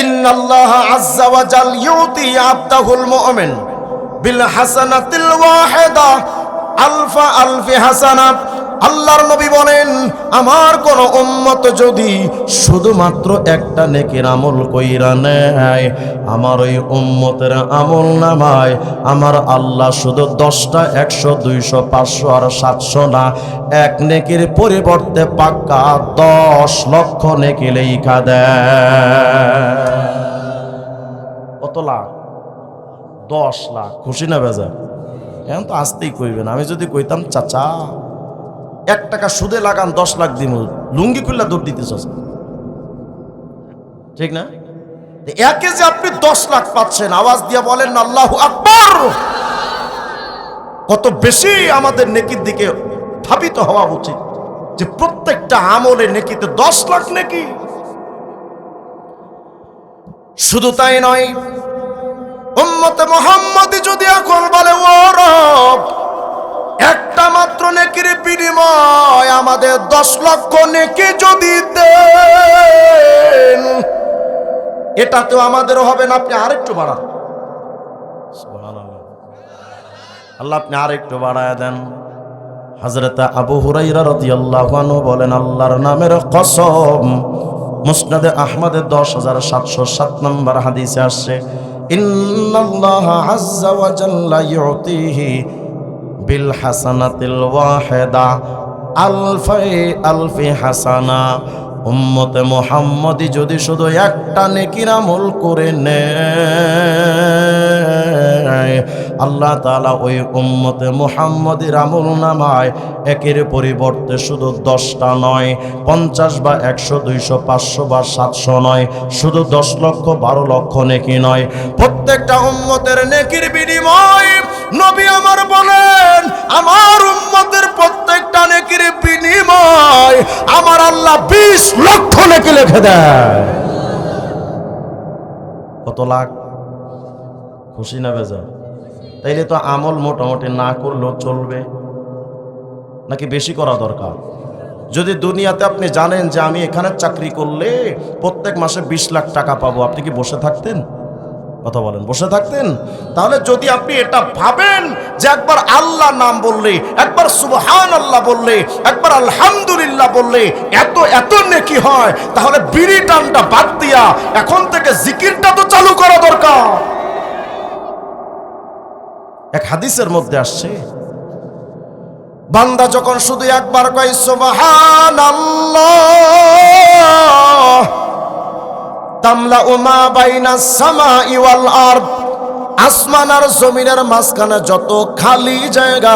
ইন্নাল্লাহা আযজা ওয়া জাল ইউতি আবদাহুল মুমিন বিল হাসানাতিল ওয়াহিদা আলফা আলফি হাসানা। আল্লাহর নবী বলেন, আমার কোন উম্মত যদি শুধুমাত্র একটা নেকির আমল কইরা নেয়, আমার ওই উম্মতের আমল নামায় আমার আল্লাহ শুধু 10টা 100 200 500 আর 700 না, এক নেকির পরিবর্তে পাক্কা 10 লক্ষ নেকি লেখা দেয়। কত লাখ? 10 লাখ। খুশি না বেজার? এখন তো আসতেই কইবেন। আমি যদি কইতাম চাচা 1 টাকা সুদে লাগান 10 লাখ দিব, লুঙ্গি খুললা দৌড় দিতেছ, ঠিক না? একে যে আপনি 10 লাখ পাচ্ছেন, আওয়াজ দিয়ে বলেন আল্লাহু আকবার। কত বেশি আমাদের নেকির দিকে ধাবিত হওয়া উচিত, যে প্রত্যেকটা আমলে নেকিতে 10 লাখ নেকি। শুধু তাই নয়, উম্মতে মুহাম্মদী যদি এখন বলে ও রব, একটা মাত্র নেকির বিনিময় আমাদের 10 লক্ষ নেকি যদি দেন, এটা তো আমাদের হবে না, আপনি আরেকটু বাড়ান। সুবহানাল্লাহ, আল্লাহ আপনি আরেকটু বাড়ায় দেন। হযরত আবু হুরায়রা রাদিয়াল্লাহু আনহু বলেন, আল্লাহর নামের কসম, মুসনাদে আহমদে 10707 নম্বর হাদিসে আসছে, ইন্নাল্লাহা আযজা ওয়া জাল্লা ইউতিহি বিল হাসানাতিল ওয়াহিদা আলফি হাসানা। উম্মতে মুহাম্মদী যদি শুধু একটা নেকির আমল করে নেয়, আল্লাহ তাআলা ওই উম্মতে মুহাম্মদীর আমল নামায় একের পরিবর্তে শুধু 10টা নয়, 50 বা 100, 200, 500 বা 700 নয়, শুধু 10 লক্ষ 12 লক্ষ নেকি নয়, প্রত্যেকটা উম্মতের নেকির বিনিময় নবী আমার বলেন, আমার উম্মতের প্রত্যেকটা নেকির বিনিময় আমার আল্লাহ 20 লক্ষ নেকি লিখে দেয়। কত লাখ? খুশি না বেজার? তাইলে তো আমল মোটামুটি না করলেও চলবে, নাকি বেশি করা দরকার? যদি দুনিয়াতে আপনি জানেন যে আমি এখানে চাকরি করলে প্রত্যেক মাসে 20 লাখ টাকা পাবো, আপনি কি বসে থাকতেন? কথা বলেন, বসে থাকতেন? তাহলে যদি আপনি এটা ভাবেন যে একবার আল্লাহ নাম বললে, একবার সুবহানাল্লাহ বললে, একবার আলহামদুলিল্লাহ বললে এত এত নেকি হয়, তাহলে বিড়ি টানটা বাদ দিয়া এখন থেকে জিকিরটা তো চালু করা দরকার। এক হাদিসের মধ্যে আসছে, বান্দা যখন শুধু একবার কয় সুবহানাল্লাহ তামলাউ মা বাইনাস সামাই ওয়াল আরদ, আসমান আর জমিনের মাঝখানে যত খালি জায়গা,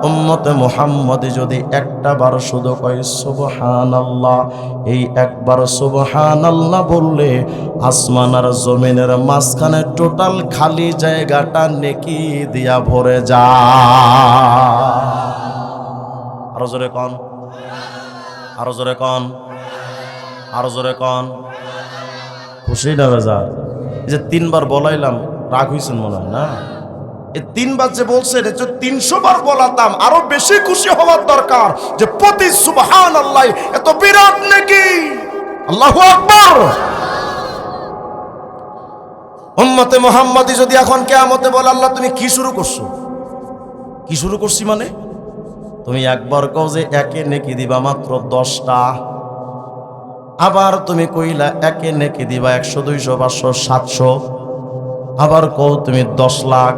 উম্মতে মুহাম্মদী যদি একটা বার শুধু কয় সুবহানাল্লাহ, এই একবার সুবহানাল্লাহ বললে আসমান আর জমিনের মাঝখানে টোটাল খালি জায়গাটা নেকি দিয়া ভরে যায়। আরো জোরে কন, আরো জোরে কন, আরো জোরে কন। খুশি না বেজার? এই যে 3 বার বলাইলাম, রাগ হইছেন মনে হয় না? এই 3 বার যে বলছেন, 300 বার বলাতাম আরো বেশি খুশি হওয়ার দরকার যে প্রতি সুবহানাল্লাহ এত বিরাট নেকি। আল্লাহু আকবার। উম্মতে মুহাম্মদী যদি এখন কিয়ামতে বলে, আল্লাহ তুমি কি শুরু করছো? কি শুরু করছি মানে? তুমি একবার কও যে একে নেকি দিবা মাত্র 10টা, আবার তুমি কইলা একে নেকি দিবা 100, 200, 500, 700, আবার কও তুমি 10 লাখ,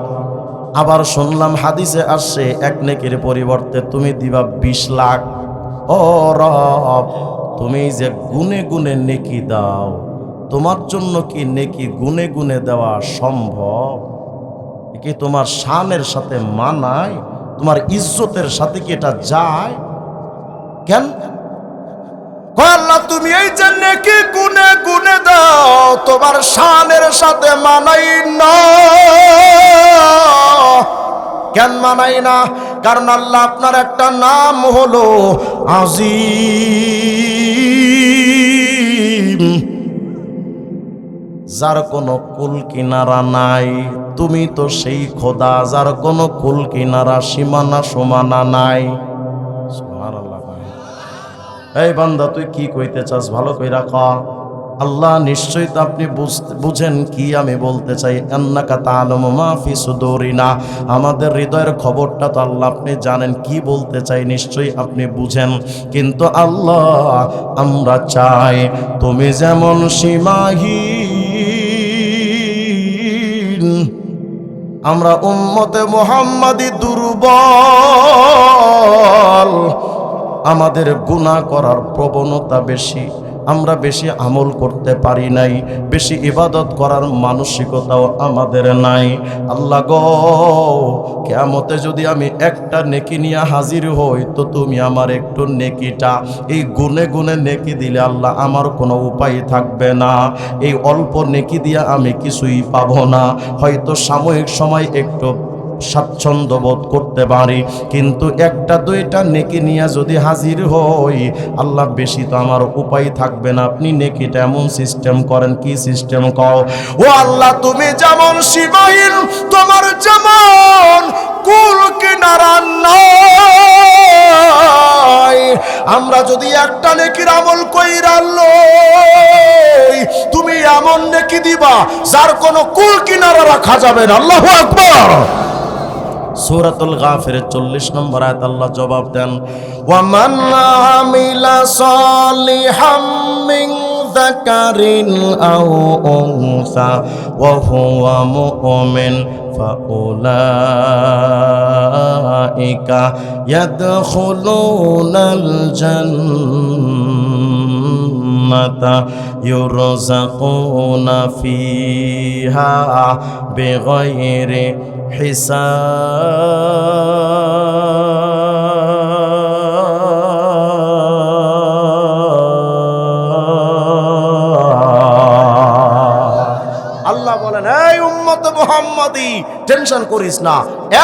আবার শুনলাম হাদিসে আসছে এক নেকির পরিবর্তে তুমি দিবা 20 লাখ। ও রব, তুমি যে গুনে গুনে নেকি দাও, তোমার জন্য কি নেকি গুনে গুনে দেওয়া সম্ভব? কি তোমার শানের সাথে মানায়? তোমার ইজ্জতের সাথে কি এটা যায়? কেন? আল্লাহ তুমি এই যে নেকি গুনে গুনে দাও, তোমার শানের সাথে মানাই না। কেন মানাই না? কারণ আল্লাহ আপনার একটা নাম হলো আজিম, যার কোনো কুল কিনারা নাই। তুমি তো সেই খোদা যার কোনো কুল কিনারা সীমানা সমানা নাই। সুবহানাল্লাহ। এই বান্দা, তুই কি কইতে চাস ভালো কইরা ক। আল্লাহ নিশ্চয়ই তো আপনি বুঝেন কি আমি বলতে চাই। আন্নাকা তাআলামু মা ফি সুদুরিনা, আমাদের হৃদয়ের খবরটা তো আল্লাহ আপনি জানেন। কি বলতে চাই নিশ্চয়ই আপনি বুঝেন। কিন্তু আল্লাহ, আমরা চাই তুমি যেমন সীমাহীন, আমরা উম্মতে মুহাম্মাদি দুর্বল, আমাদের গুনাহ করার প্রবণতা বেশি, আমরা বেশি আমল করতে পারি নাই, বেশি ইবাদত করার মানসিকতাও আমাদের নাই। আল্লাহ গো, কিয়ামতে যদি আমি একটা নেকি নিয়ে হাজির হই, তো তুমি আমার একটু নেকিটা এই গুনে গুনে নেকি দিলে আল্লাহ আমার কোনো উপায় থাকবে না। এই অল্প নেকি দিয়ে আমি কিছুই পাবো না। হয়তো সাময়িক সময় একটু স্বাচ্ছন্দ্য বোধ করতে পারি, কিন্তু একটা দুইটা নেকি নিয়ে যদি হাজির হই, আল্লাহ বেশি তো আমার উপায় থাকবে না। আপনি নেকিটা এমন সিস্টেম করেন। কি সিস্টেম কও? ও আল্লাহ, তুমি যেমন সীমাহীন, তোমার যেমন কুল কিনারা নাই, আমরা যদি একটা নেকির আমল কইরা লই, তুমি এমন নেকি দিবা যার কোনো কুল কিনারা রাখা যাবে না। আল্লাহু আকবার। সূরাতুল গাফিরের 40 নম্বর আয়াত আল্লাহ জবাব দেন, ওয়া মান আমিলা সালিহাম মিন যাকারিন আও উনসা ওয়া হুয়া মুমিন ফাউলাইকা ইয়াদখুলুনাল জান্নাতা ইউরযাকুনা ফিহা বিগাইরি আল্লাহ বলেন, এই উম্মত মুহাম্মাদি, টেনশন করিস না,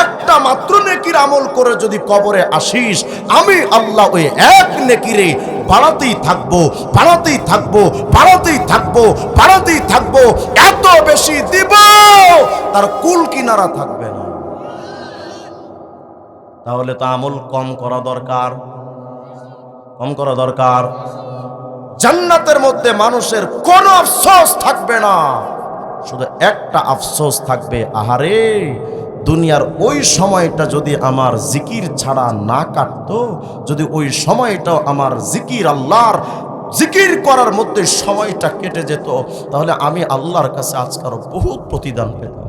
একটা মাত্র নেকির আমল করে যদি কবরে আসিস, আমি আল্লাহ ওই এক নেকিরে বাড়াতেই থাকবো, বাড়াতেই থাকবো, বাড়াতেই থাকবো, বাড়াতেই থাকবো, এত বেশি দিব তার কুল কিনারা থাকবে না। তাহলে তো আমল কম করা দরকার, কম করা দরকার। জান্নাতের মধ্যে মানুষের কোনো আফসোস থাকবে না, শুধু একটা আফসোস থাকবে, আহারে দুনিয়ার ওই সময়টা যদি আমার জিকির ছাড়া না কাটতো, যদি ওই সময়টাও আমার জিকির, আল্লাহর জিকির করার মধ্যে সময়টা কেটে যেত, তাহলে আমি আল্লাহর কাছে আজকার বহুত প্রতিদান পেতাম।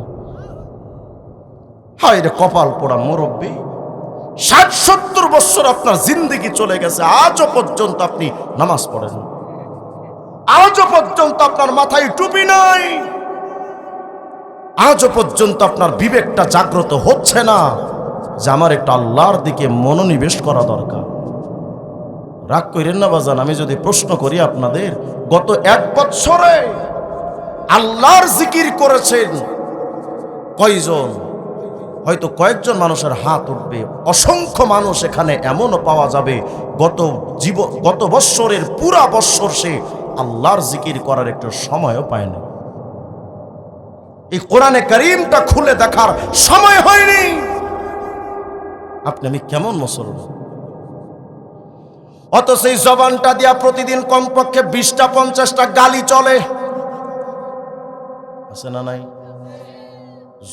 হায় রে কপাল পোড়া মুরব্বী, ৬০-৭০ বছর আপনার জিন্দেগি চলে গেছে, আজও পর্যন্ত আপনি নামাজ পড়েন, আজও পর্যন্ত আপনার মাথায় টুপি নাই, আজও পর্যন্ত আপনার বিবেকটা জাগ্রত হচ্ছে না যে আমার একটা আল্লাহর দিকে মনোনিবেশ করা দরকার। রাগ করেন না বাজান, আমি যদি প্রশ্ন করি আপনাদের, গত 1 বছরে আল্লাহর জিকির করেছেন কয়জন? হয়তো কয়েকজন মানুষের হাত উঠবে, অসংখ্য মানুষ এখানে এমনও পাওয়া যাবে গত বৎসরের পুরা বৎসর সে আল্লাহর জিকির করার একটু সময়ও পায় না। এই কোরআনে কারীমটা খুলে দেখার সময় হয়নি। আপনি আমি কেমন মুসলমান? অত সেই জবানটা দিয়া প্রতিদিন কমপক্ষে 20টা 50টা গালি চলে, আছে না নাই?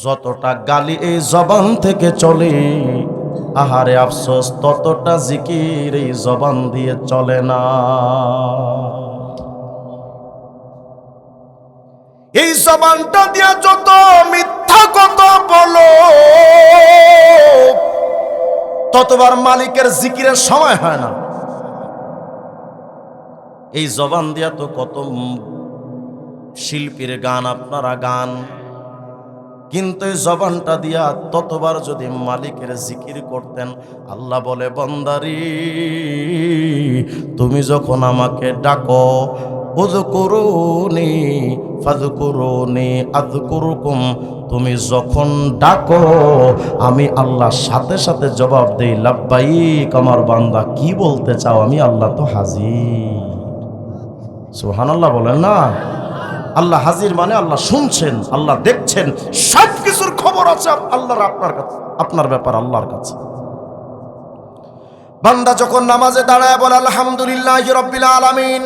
যতটা গালি এই জবান থেকে চলে, আহারে আফসোস ততটা জিকির এই জবান দিয়ে চলে না। এই জবানটা দিয়া যত মিথ্যা কথা বলো, ততবার মালিকের জিকিরের সময় হয় না। এই জবান দিয়া তো কত শিল্পীর গান আপনারা গান, কিন্তু এই জবানটা দিয়া ততবার যদি মালিকের জিকির করতেন, আল্লাহ বলে, বান্দারি তুমি যখন আমাকে ডাকো, উযকুরুনি ফাযকুরুনি আযকুরুকুম, তুমি যখন ডাকো আমি আল্লাহ সাথে সাথে জবাব দেই, লাব্বাইক আমার বান্দা, কি বলতে চাও? আমি আল্লাহ তো হাজির। সুবহানাল্লাহ বলেন না? আল্লাহ হাজির মানে আল্লাহ শুনছেন, আল্লাহ দেখছেন, সব কিছুর খবর আছে আল্লাহর আপনার কাছে, আপনার ব্যাপার আল্লাহর কাছে। বান্দা যখন নামাজে দাঁড়ায় বলে আলহামদুলিল্লাহি রাব্বিল আলামিন,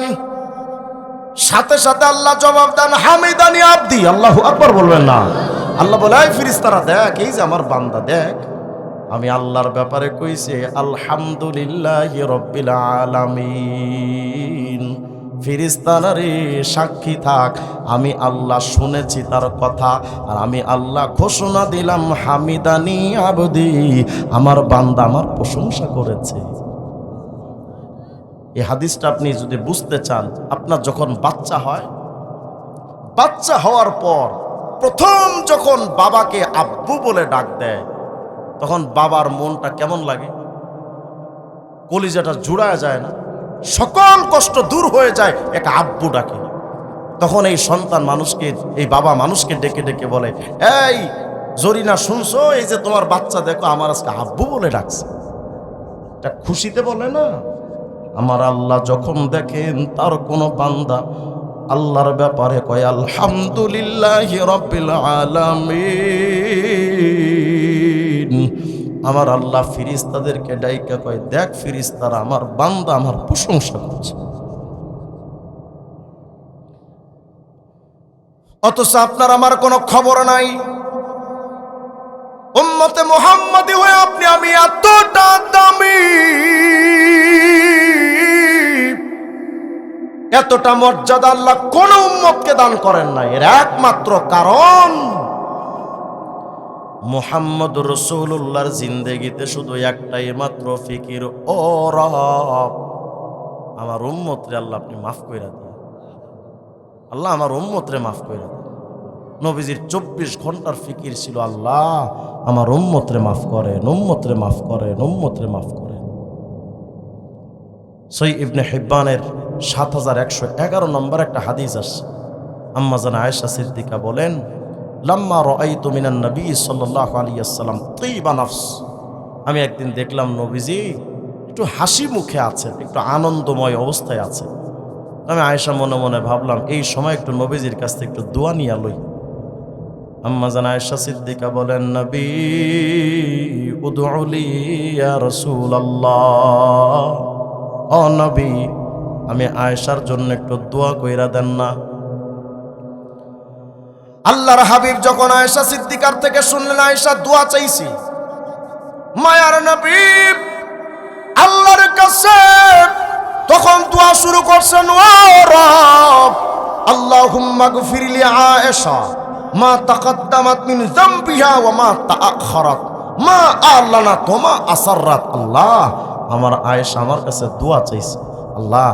সাথে সাথে আল্লাহ জবাব দেন, হামিদানি আব্দি। আল্লাহু আকবার বলবেন না? আল্লাহ বলে, এই ফেরেশতারা দেখ, এই যে আমার বান্দা দেখ, আমি আল্লাহর ব্যাপারে কইছি আলহামদুলিল্লাহি রাব্বিল আলামিন। ফেরেশতারা রে সাক্ষী থাক, আমি আল্লাহ শুনেছি তার কথা, আর আমি আল্লাহ ঘোষণা দিলাম, হামিদানি আবদি, আমার বান্দা আমার প্রশংসা করেছে। এই হাদিসটা আপনি যদি বুঝতে চান, আপনার যখন বাচ্চা হয়, বাচ্চা হওয়ার পর প্রথম যখন বাবাকে আব্বু বলে ডাক দেয়, তখন বাবার মনটা কেমন লাগে? কলিজাটা জুড়ায় যায় না? সকল কষ্ট দূর হয়ে যায় এক আব্বু ডাকে। তখন এই সন্তান মানুষকে, এই বাবা মানুষকে ডেকে ডেকে বলে, এই জরিনা শুনছো? এই যে তোমার বাচ্চা দেখো আমার আজকে আব্বু বলে ডাকছে, এটা খুশিতে বলে না। আমার আল্লাহ যখন দেখেন তার কোন বান্দা আল্লাহর ব্যাপারে কয় আলহামদুলিল্লাহি রাব্বিল আলামিন, আমার আল্লাহ ফেরেশতাদেরকে ডাইকা কয় দেখ ফেরেশতারা আমার বান্দা আমার প্রশংসা করছে। অথচ আপনার আমার কোনো খবর নাই। উম্মতে মুহাম্মাদি হয়ে আপনি আমি এতটা দামি, এতটা মর্যাদা আল্লাহ কোন উম্মতকে দান করেন নাই। এর একমাত্র কারণ মুহাম্মদুর রাসূলুল্লাহর জিন্দেগিতে শুধু একটাই মাত্র ফিকির, ও রব আমার উম্মতরে আল্লাহ আপনি মাফ কইরা দিন, আল্লাহ আমার উম্মতরে মাফ কইরা দিন। নবীজির 24 ঘন্টার ফিকির ছিল আল্লাহ আমার উম্মতরে মাফ করেন, উম্মতরে মাফ করেন, উম্মতরে মাফ করেন। সহিহ ইবনে হিব্বানের 7111 নম্বর একটা হাদিস আসছে। আম্মা জান আয়েশা সিদ্দিকা বলেন, লাম্মা রাআইতু মিনান নবী সাল্লাল্লাহু আলাইহি ওয়াসাল্লাম তিবা নফস, আমি একদিন দেখলাম নবীজি একটু হাসি মুখে আছেন, একটু আনন্দময় অবস্থায় আছেন। আমি আয়েশা মনে মনে ভাবলাম এই সময় একটু নবীজির কাছ থেকে একটু দোয়া নিয়ে লই। আম্মা জান আয়েশা সিদ্দিকা বলেন, নবী উদউলি ইয়া রাসূলুল্লাহ, ও নবী আমি আয়েশার জন্য একটু দোয়া কইরা দেন না। আল্লাহর হাবিব যখন আয়েশা সিদ্দিকার থেকে শুনলেন আয়েশা দোয়া চাইছি, মায়ার নবী আল্লাহর কাছে তখন দোয়া শুরু করছেন, ও রব আল্লাহুম্মা গফির লি আয়েশা মা তাকাদ্দামাত মিন যামবিহা ওয়া মা তাআখারাত মা আলানাত ওয়া মা আসরাত। আল্লাহ আমার আয়েশা আমার কাছে দোয়া চাইছে, আল্লাহ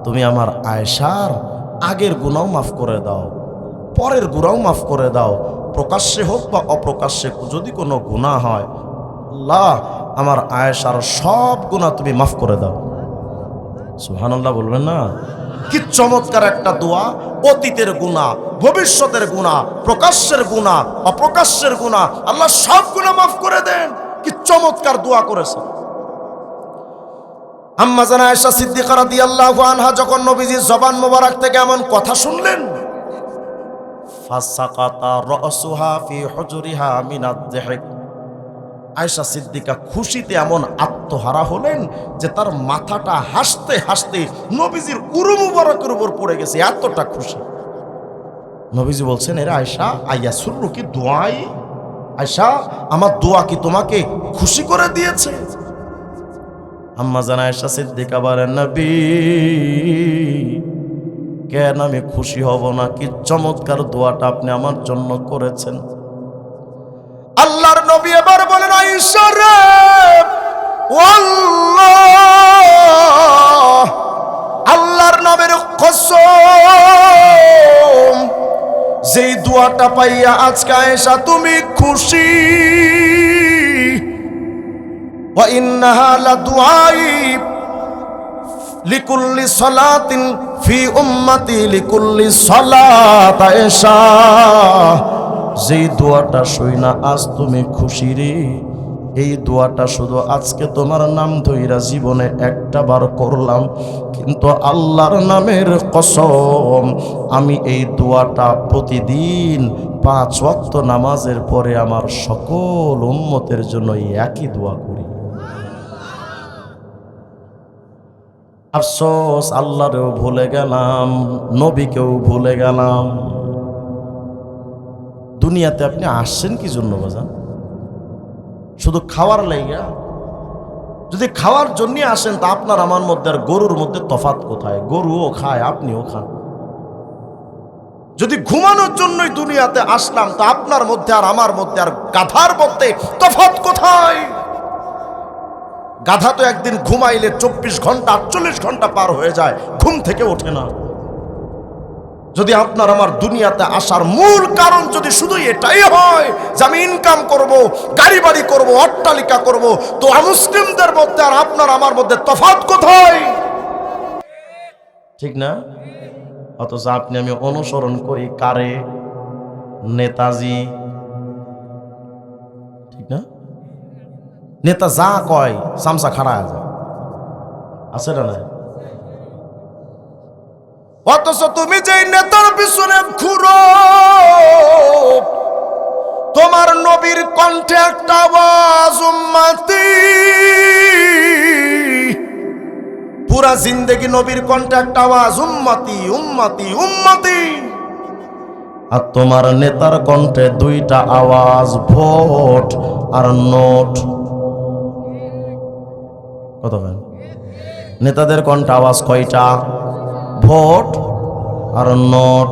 তুমি আমার আয়েশার আগের গুনাহ মাফ করে দাও, পরের গুনাহ মাফ করে দাও, প্রকাশ্যে হোক বা অপ্রকাশ্যে যদি কোনো গুনাহ হয় আল্লাহ আমার আয়েশার সব গুনাহ তুমি মাফ করে দাও। সুবহানাল্লাহ বলবেন না? কি চমৎকার একটা দোয়া! অতীতের গুনাহ, ভবিষ্যতের গুনাহ, প্রকাশ্যের গুনাহ, অপ্রকাশ্যের গুনাহ, আল্লাহ সব গুনাহ মাফ করে দেন। কি চমৎকার দোয়া করেছে। আম্মা জান আয়েশা সিদ্দিকা রাদিয়াল্লাহু আনহা যখন নবীজির জবান মোবারক থেকে এমন কথা শুনলেন, ফাসাকাতা রাসুহা ফি হুজরিহা মিনাদ যিহক, আয়েশা সিদ্দিকা খুশিতে এমন আত্মহারা হলেন যে তার মাথাটা হাসতে হাসতে নবীজির উরু মুবারকের উপর পড়ে গেছে, এতটা খুশি। নবীজি বলছেন, এরা আয়েশা আইয়া সুররু কি দোয়াই, আয়েশা আমার দোয়া কি তোমাকে খুশি করে দিয়েছে? আম্মা জান আয়েশা সিদ্দিকা বলেন, নবী কেন আমি খুশি হব না? কি চমৎকার দোয়াটা আপনি আমার জন্য করেছেন। আল্লাহর নবী এবার বলেন, আয়েশা রে আল্লাহ আল্লাহর নামের কসম, যেই দোয়াটা পাইয়া আজকে আয়েশা তুমি খুশি, ওয়া ইন্নাহা লাদুআই লিকুল্লি সালাতিন ফি উম্মতি লিকুল্লি সালাত। আয়েশা যেই দোয়াটা শুইনা আজ তুমি খুশি রে, এই দোয়াটা শুধু আজকে তোমার নাম ধইরা জীবনে একটা বার করলাম, কিন্তু আল্লাহর নামের কসম আমি এই দোয়াটা প্রতিদিন 5 ওয়াক্ত নামাজের পরে আমার সকল উম্মতের জন্য একই দোয়া করি। আফসোস আল্লাহরেও ভুলে গেলাম, নবীকেও ভুলে গেলাম। দুনিয়াতে আপনি আসছেন কি জন্য বাজান? শুধু খাওয়ার লাইগা? যদি খাওয়ার জন্য আসেন তা আপনার আমার মধ্যে আর গরুর মধ্যে তফাৎ কোথায়? গরুও খায়, আপনিও খান। যদি ঘুমানোর জন্যই দুনিয়াতে আসলাম তা আপনার মধ্যে আর আমার মধ্যে আর গাধার মধ্যে তফাৎ কোথায়? গাধা তো একদিন ঘুমাইলে 24 ঘন্টা 48 ঘন্টা পার হয়ে যায়, ঘুম থেকে ওঠে না। যদি আপনার আমার দুনিয়াতে আসার মূল কারণ যদি শুধু এটাই হয় যে আমি ইনকাম করব, গাড়ি বাড়ি করব, অট্টালিকা করব, তো মুসলিমদের মধ্যে আর আপনার আমার মধ্যে তফাৎ কোথায়? ঠিক না? অথচ আপনি আমি অনুসরণ করি কারে? নেতাজি, নেতা যা কয় চামচা খাড়া যায়, আছে না নাই? অথচ তুমি যেই নেতার পিছনে ঘুরো, তোমার নবীর কণ্ঠে একটা আওয়াজ উম্মতি, পুরা জিন্দেগি নবীর কণ্ঠে একটা আওয়াজ উম্মতি উম্মতি উম্মতি, আর তোমার নেতার কণ্ঠে দুইটা আওয়াজ ভোট আর নোট। কত নেতাদের কণ্ঠে আওয়াজ কয়টা? ভোট আর নোট।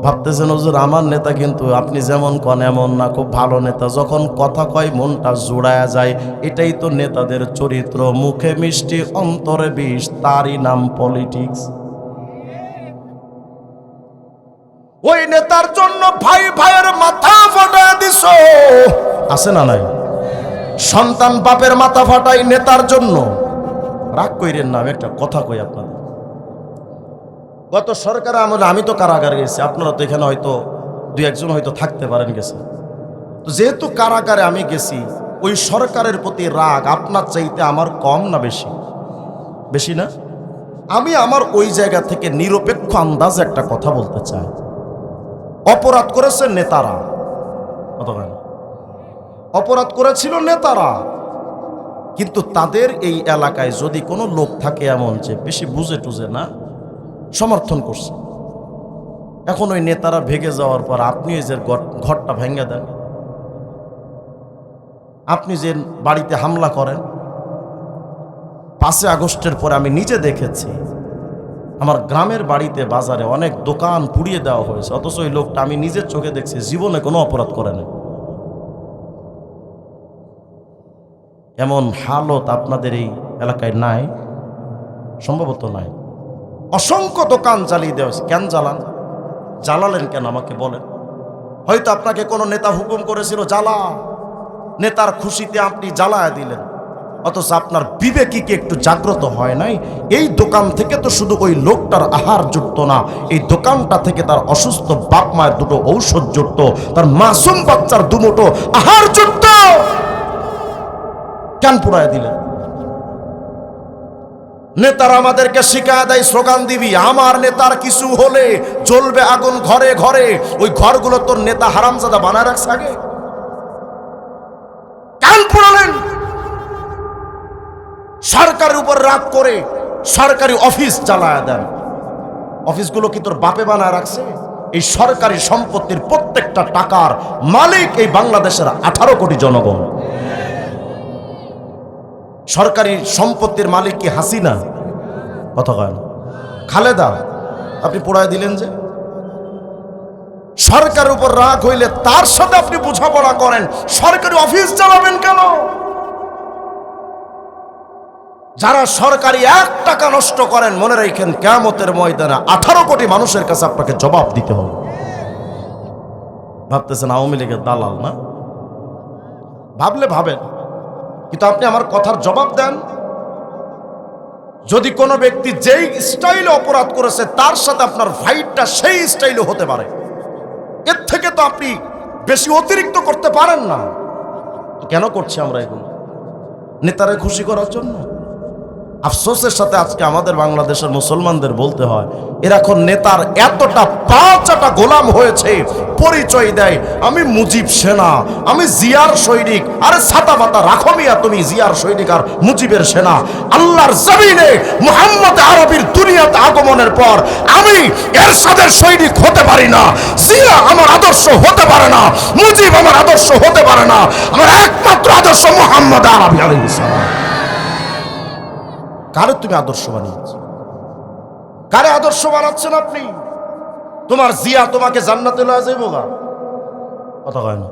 ভাবতেছেন হুজুর আমার নেতা কিন্তু আপনি যেমন কন এমন না, খুব ভালো নেতা, যখন কথা কয় মনটা জুড়ায়া যায়, এটাই তো নেতাদের চরিত্র, মুখে মিষ্টি অন্তরে বিষ, তারই নাম পলিটিক্স। ওই নেতার জন্য ভাই ভাইয়ের মাথা ফাটায় দিছ, আছে না নাই? সন্তান বাপের মাথা ফাটাই নেতার জন্য। রাগ কইরেন না, আমি একটা কথা কই আপনাদের। গত সরকার আমলে আমি তো কারাগারে গেছি, আপনারা তো এখানে হয়তো দুই একজন হয়তো থাকতে পারেন গেছে। তো যেহেতু কারাগারে আমি গেছি, ওই সরকারের প্রতি রাগ আপনার চাইতে আমার কম না বেশি? বেশি না? আমি আমার ওই জায়গা থেকে নিরপেক্ষ আন্দাজে একটা কথা বলতে চাই। অপরাধ করেছে নেতারা, অপরাধ করেছিল নেতারা, কিন্তু তাদের এই এলাকায় যদি কোনো লোক থাকে এমন যে বেশি বুঝে টুঝে না, সমর্থন করছে, এখন ওই নেতারা ভেগে যাওয়ার পর আপনি যে ঘরটা ভেঙে দেন, আপনি যে বাড়িতে হামলা করেন, 5 আগস্টের পরে আমি নিজে দেখেছি আমার গ্রামের বাড়িতে বাজারে অনেক দোকান পুড়িয়ে দেওয়া হয়েছে, অথচ ওই লোকটা আমি নিজের চোখে দেখছি জীবনে কোনো অপরাধ করে না। এমন হালত আপনাদের এই এলাকায় নাই, সম্ভবত নাই। অসংখ্য দোকান জ্বালিয়ে দেওয়া হয়েছে। কেন জ্বালালেন কেন আমাকে বলেন? হয়তো আপনাকে কোনো নেতা হুকুম করেছিল জ্বালা, নেতার খুশিতে আপনি জ্বালায় দিলেন, অথচ আপনার বিবেকী কি একটু জাগ্রত হয় নাই? এই দোকান থেকে তো শুধু ওই লোকটার আহার জুটতো না, এই দোকানটা থেকে তার অসুস্থ বাপ মায়ের 2টো ঔষধ জুটতো, তার মাসুম বাচ্চার 2 মুঠো আহার জুটতো। কেন পুড়ায় দিলেন? নেতারা আমাদেরকে শিখায় দেয়, স্লোগান দিবি, আমার নেতার কিছু হলে জ্বলবে আগুন ঘরে ঘরে। ওই ঘরগুলো তোর নেতা হারামজাদা বানায় রাখছে আগে। কেন পুড়ালেন? সরকারের উপর রাগ করে সরকারি অফিস জ্বালায় দেন। অফিসগুলো কি তোর বাপে বানায় রাখছে? এই সরকারি সম্পত্তির প্রত্যেকটা টাকার মালিক এই বাংলাদেশের 18 কোটি জনগণ। সরকারি সম্পত্তির মালিক কি হাসিনা? কথা কয় না, খালেদা? আপনি পোড়ায় দিলেন যে। সরকারের উপর রাগ হইলে তার সাথে আপনি বোঝাপড়া করেন, সরকারি অফিস চালাবেন কেন? যারা সরকারি 1 টাকা নষ্ট করেন, মনে রাখেন কিয়ামতের ময়দানে 18 কোটি মানুষের কাছে আপনাকে জবাব দিতে হবে। ভাবতেছেন আওয়ামী লীগের দালাল না? ভাবলে ভাবেন, কিন্তু আপনি আমার কথার জবাব দেন। যদি কোনো ব্যক্তি যেই স্টাইলে অপরাধ করেছে তার সাথে আপনার ফাইটটা সেই স্টাইলে হতে পারে, এর থেকে তো আপনি বেশি অতিরিক্ত করতে পারেন না। কেন করছি আমরা এগুলো? নেতারে খুশি করার জন্য? আফসোসের সাথে আজকে আমাদের বাংলাদেশের মুসলমানদের বলতে হয়, এরা এখন নেতার এতটা পাঁচটা গোলাম হয়েছে, পরিচয় দেয় আমি মুজিব সেনা, আমি জিয়ার সৈনিক। আরে ছাতা পাতা রাখো মিয়া, তুমি জিয়ার সৈনিক আর মুজিবের সেনা। আল্লাহর জমিনে মুহাম্মদ আরবির দুনিয়াতে আগমনের পর আমি এরশাদের সৈনিক হতে পারি না, জিয়া আমার আদর্শ হতে পারে না, মুজিব আমার আদর্শ হতে পারে না, আমার একমাত্র আদর্শ মুহাম্মদ আরবি আলাইহিস সালাম। কারে তুমি আদর্শ বানিয়েছ? কারে আদর্শ বানাচ্ছেন আপনি? তোমার জিয়া তোমাকে জান্নাতে লয়ে যাইব গা? কথা কয় না।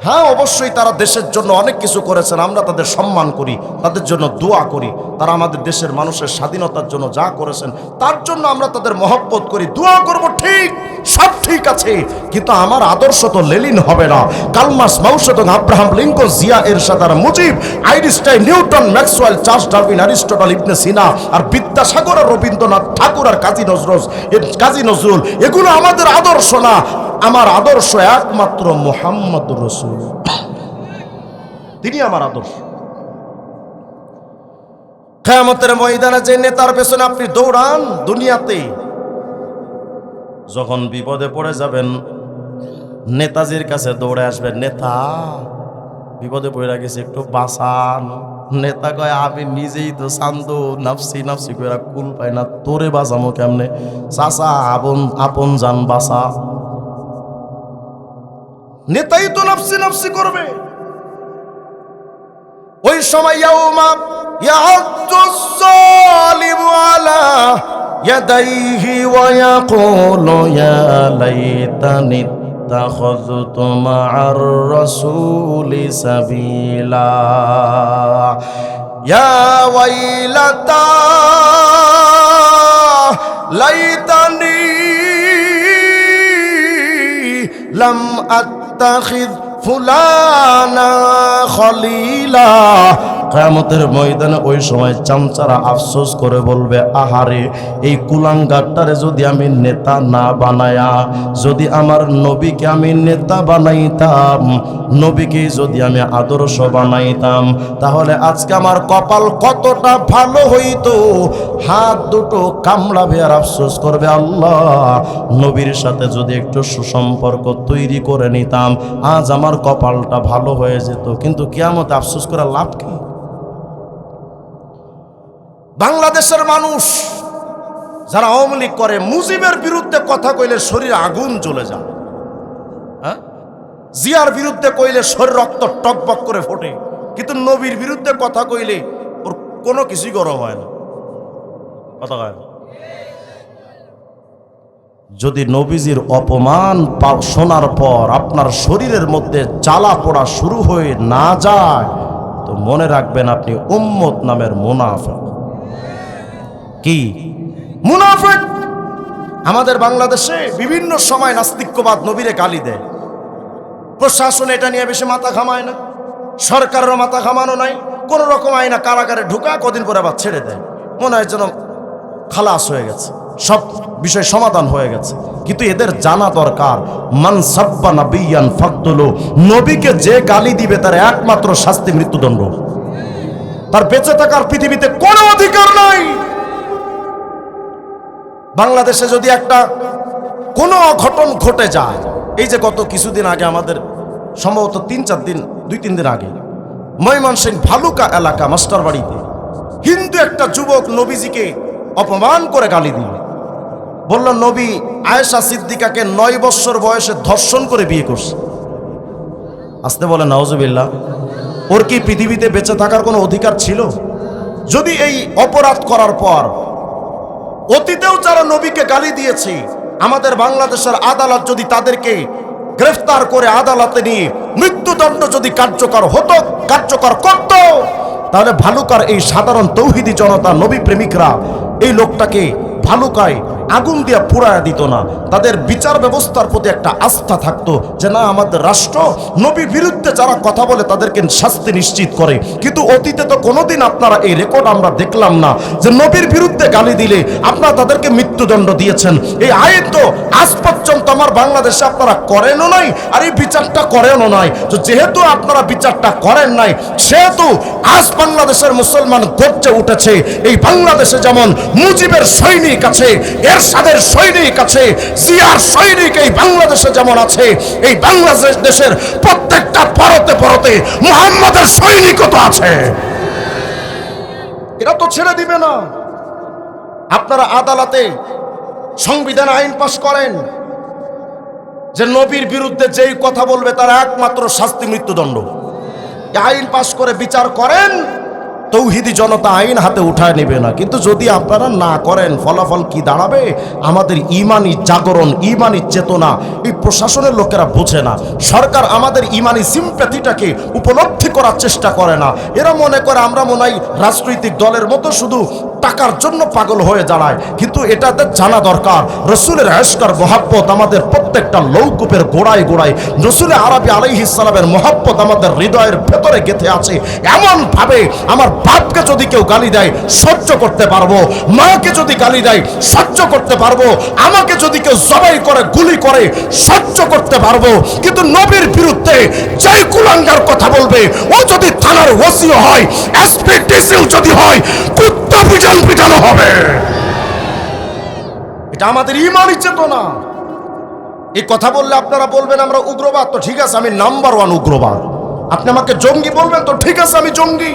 হ্যাঁ, অবশ্যই তারা দেশের জন্য অনেক কিছু করেছেন, আমরা তাদের সম্মান করি, তাদের জন্য দোয়া করি। তারা আমাদের দেশের মানুষের স্বাধীনতার জন্য যা করেছেন তার জন্য আমরা তাদের মহব্বত করি, দোয়া করব, ঠিক, সব ঠিক আছে। কিন্তু আমার আদর্শ তো লেলিন হবে না, Karl Marx, Mao Tse-tung, Abraham Lincoln, Zia Ershad আর Mujib, Einstein, Newton, Maxwell, Charles Darwin, Aristotle, Ibn Sina আর বিদ্যাসাগর আর রবীন্দ্রনাথ ঠাকুর আর কাজী নজরুল এগুলো আমাদের আদর্শ না। আমার আদর্শ একমাত্র মুহাম্মদ রাসূল, তিনি আমার আদর্শ। কিয়ামতের ময়দানে যে নেতার পেছনে আপনি দৌড়ান দুনিয়াতে, যখন বিপদে পড়ে যাবেন নেতাজির কাছে দৌড়ে আসবেন, নেতা বিপদে পড়ে গেছে একটু বাঁচান। নেতা কয় আমি নিজেই তো শান্ত, নাফসি নাফসি করে কুল পাই না, তোরে বাঁচামো কেমনে? চাচা আপন জান বাঁচা। নেতাই তো নাফসি নাফসি করবে। ওই সময় ইয়াউমা ইয়া'আদ্দুস যালিমু আলা ইয়াদাইহি ওয়া ইয়াকুলু ইয়া লাইতানি ইত্তাখাযতু মা'আর রাসূলি সাবিলা ইয়া ওয়াইলাতা লাইতানি লাম আত্তাখিয ফুলানা খলিলা। কিয়ামতের ময়দানে ওই সময় চামচারা আফসোস করে বলবে, আহারে এই কুলাঙ্গারটারে যদি আমি নেতা না বানায়া, যদি আমার নবীকে আমি নেতা বানাইতাম, নবীকে যদি আমি আদর্শ বানাইতাম, তাহলে আজকে আমার কপাল কতটা ভালো হইতো। হাত দুটো কামড়াবে আর আফসোস করবে, আল্লাহ নবীর সাথে যদি একটু সুসম্পর্ক তৈরি করে নিতাম, আজ আমার কপালটা ভালো হয়ে যেত। কিন্তু কিয়ামতে আফসোস করে লাভ কি? বাংলাদেশের মানুষ যারা আওয়ামী লীগ করে, মুজিবের বিরুদ্ধে কথা কইলে শরীরে আগুন জ্বলে যায়, হ্যাঁ? জিয়ার বিরুদ্ধে কইলে শরীর রক্ত টকবক করে ফোটে, কিন্তু নবীর বিরুদ্ধে কথা কইলে ওর কোনো কিছুই গরম হয় না। কথা কয় না। যদি নবীজির অপমান শোনার পর আপনার শরীরের মধ্যে জ্বালা পোড়া শুরু হয়ে না যায়, তো মনে রাখবেন আপনি উম্মত নামের মুনাফিক। কি মুনাফিক? আমাদের বাংলাদেশে বিভিন্ন সময় নাস্তিক্যবাদ নবীরে গালি দেয়। প্রশাসন এটা নিয়ে বেশি মাথা ঘামায় না, সরকারেরও মাথা ঘামানো নাই, কোন রকম আইনা কারাগারে ঢুকা কদিন পরে আবার ছেড়ে দেয়, মনে হয় যেন খালাস হয়ে গেছে, সব বিষয় সমাধান হয়ে গেছে। কিন্তু এদের জানা দরকার, মান সাব্বা নাবিয়ান ফাকতুলু, নবীকে যে গালি দিবে তার একমাত্র শাস্তি মৃত্যুদণ্ড। তার বেঁচে থাকার পৃথিবীতে কোনো অধিকার নাই। বাংলাদেশে যদি একটা কোনো অঘটন ঘটে যায়, এই যে গত কিছুদিন আগে আমাদের সম্ভবত 2-3 দিন আগে ময়মনসিংহ ভালুকা এলাকা মাস্টার বাড়িতে হিন্দু একটা যুবক নবীজিকে অপমান করে গালি দিল। বলল নবী আয়েশা সিদ্দিকাকে 9 বছর বয়সে ধর্ষণ করে বিয়ে করছে। আসতে বলে নাউজুবিল্লাহ। ওর কি পৃথিবীতে বেঁচে থাকার কোনো অধিকার ছিল? যদি এই অপরাধ করার পর অতীতেও যারা নবীকে গালি দিয়েছে, আমাদের বাংলাদেশের আদালত যদি তাদেরকে গ্রেফতার করে আদালতে নিয়ে মৃত্যুদণ্ড যদি কার্যকর করত, তাহলে ভালুকার এই সাধারণ তৌহিদি জনতা, নবী প্রেমিকরা এই লোকটাকে ভালুকায় আগুন দিয়ে পুড়ায় দিত না। তাদের বিচার ব্যবস্থার প্রতি একটা আস্থা থাকতো যে না, আমাদের রাষ্ট্র নবীর বিরুদ্ধে যারা কথা বলে তাদেরকে শাস্তি নিশ্চিত করে। কিন্তু অতীতে তো কোনোদিন আপনারা এই রেকর্ড আমরা দেখলাম না যে নবীর বিরুদ্ধে গালি দিলে আপনারা তাদেরকে মৃত্যুদণ্ড দিয়েছেন। এই আইন তো আজ পর্যন্ত আমার বাংলাদেশে আপনারা করেনও নাই, আর এই বিচারটা করেনও নাই। তো যেহেতু আপনারা বিচারটা করেন নাই, সেহেতু আজ বাংলাদেশের মুসলমান গর্জে উঠেছে। এই বাংলাদেশে যেমন মুজিবের সৈনিক আছে, এরশাদের সৈনিক আছে, জিয়ার সৈনিক এই বাংলাদেশে যেমন আছে, এই বাংলাদেশের প্রত্যেকটা পরতে পরতে মুহাম্মাদের সৈনিকও তো আছে। এরা তো ছেড়ে দিবে না। আপনারা আদালতে সংবিধান আইন পাশ করেন যে নবীর বিরুদ্ধে যেই কথা বলবে তার একমাত্র শাস্তি মৃত্যুদণ্ড। আইন পাশ করে বিচার করেন, তৌহিদি জনতা আইন হাতে উঠায় নেবে না। কিন্তু যদি আপনারা না করেন, ফলাফল কি দাঁড়াবে? আমাদের ইমানি জাগরণ, ইমানি চেতনা এই প্রশাসনের লোকেরা বোঝে না। সরকার আমাদের ইমানি সিম্প্যাথিটাকে উপলব্ধি করার চেষ্টা করে না। এরা মনে করে আমরা মনে হয় রাজনৈতিক দলের মতো শুধু টাকার জন্য পাগল হয়ে দাঁড়ায়। কিন্তু এটাতে জানা দরকার, রসুলের ইশকার মহাব্বত আমাদের প্রত্যেকটা লৌকুপের গোড়ায় গোড়ায়, রসুল আরবি আলাইহিস সালামের মহাব্বত আমাদের হৃদয়ের ভেতরে গেঁথে আছে। এমন ভাবে আমার বাপকে যদি কেউ গালি দেয় সহ্য করতে পারবো, মাকে যদি গালি দেয় সহ্য করতে পারবো, আমাকে যদি কেউ জবাই করে গুলি করে সহ্য করতে পারবো। কিন্তু নবীর বিরুদ্ধে যে কুলাঙ্গার কথা বলবে, ও যদি থানার ওসিও হয়, এসপি ডিসিও যদি হয়, কুত্তা পিটানো হবে। এটা আমাদের ঈমানি চেতনা। এই কথা বললে আপনারা বলবেন আমরা উগ্রবাদ, তো ঠিক আছে, আমি নাম্বার 1 উগ্রবাদ। আপনি আমাকে জঙ্গি বলবেন, তো ঠিক আছে, আমি জঙ্গি।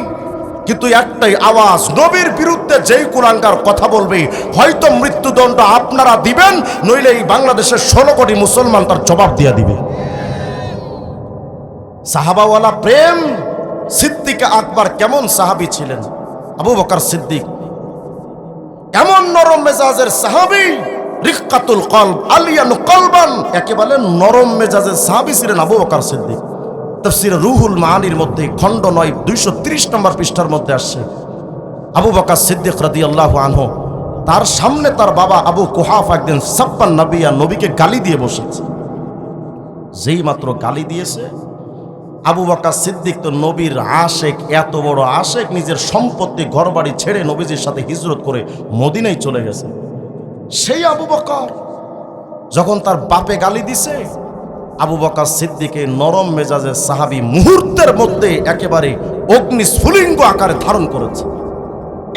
কিন্তু একটাই আওয়াজ, নবীর বিরুদ্ধে যেই কুলাঙ্গার কথা বলবে হয়তো মৃত্যুদণ্ড আপনারা দিবেন, নইলে এই বাংলাদেশের 16 কোটি মুসলমান তার জবাব দিয়ে দিবে। সাহাবাওয়ালা প্রেম। সিদ্দিক আকবর কেমন সাহাবী ছিলেন? আবু বকর সিদ্দিক এমন নরম মেজাজের সাহাবী, রিক্কাতুল কলব আলিয়ানু কলবান, একেবারে নরম মেজাজের সাহাবী ছিলেন আবু বকর সিদ্দিক। তাফসীর রুহুল মাআনির মধ্যে খণ্ড 9 230 নম্বর পৃষ্ঠার মধ্যে আসছে, আবু বকর সিদ্দিক রাদিয়াল্লাহু আনহু তার সামনে তার বাবা আবু কুহাফা একদিন সাব্বান নবিয়া, নবীকে গালি দিয়ে বসেছে। যেই মাত্র গালি দিয়েছে, আবু বকর সিদ্দিক তো নবীর আশেক, এত বড় আশেক, নিজের সম্পত্তি ঘরবাড়ি ছেড়ে নবীজির সাথে হিজরত করে মদিনায় চলে গেছে। সেই আবু বকর যখন তার বাপে গালি দিছে, আবু বকর সিদ্দিকের নরম মেজাজের সাহাবী মুহূর্তের মধ্যে একেবারে অগ্নিস্ফুলিঙ্গ আকারে ধারণ করেছে।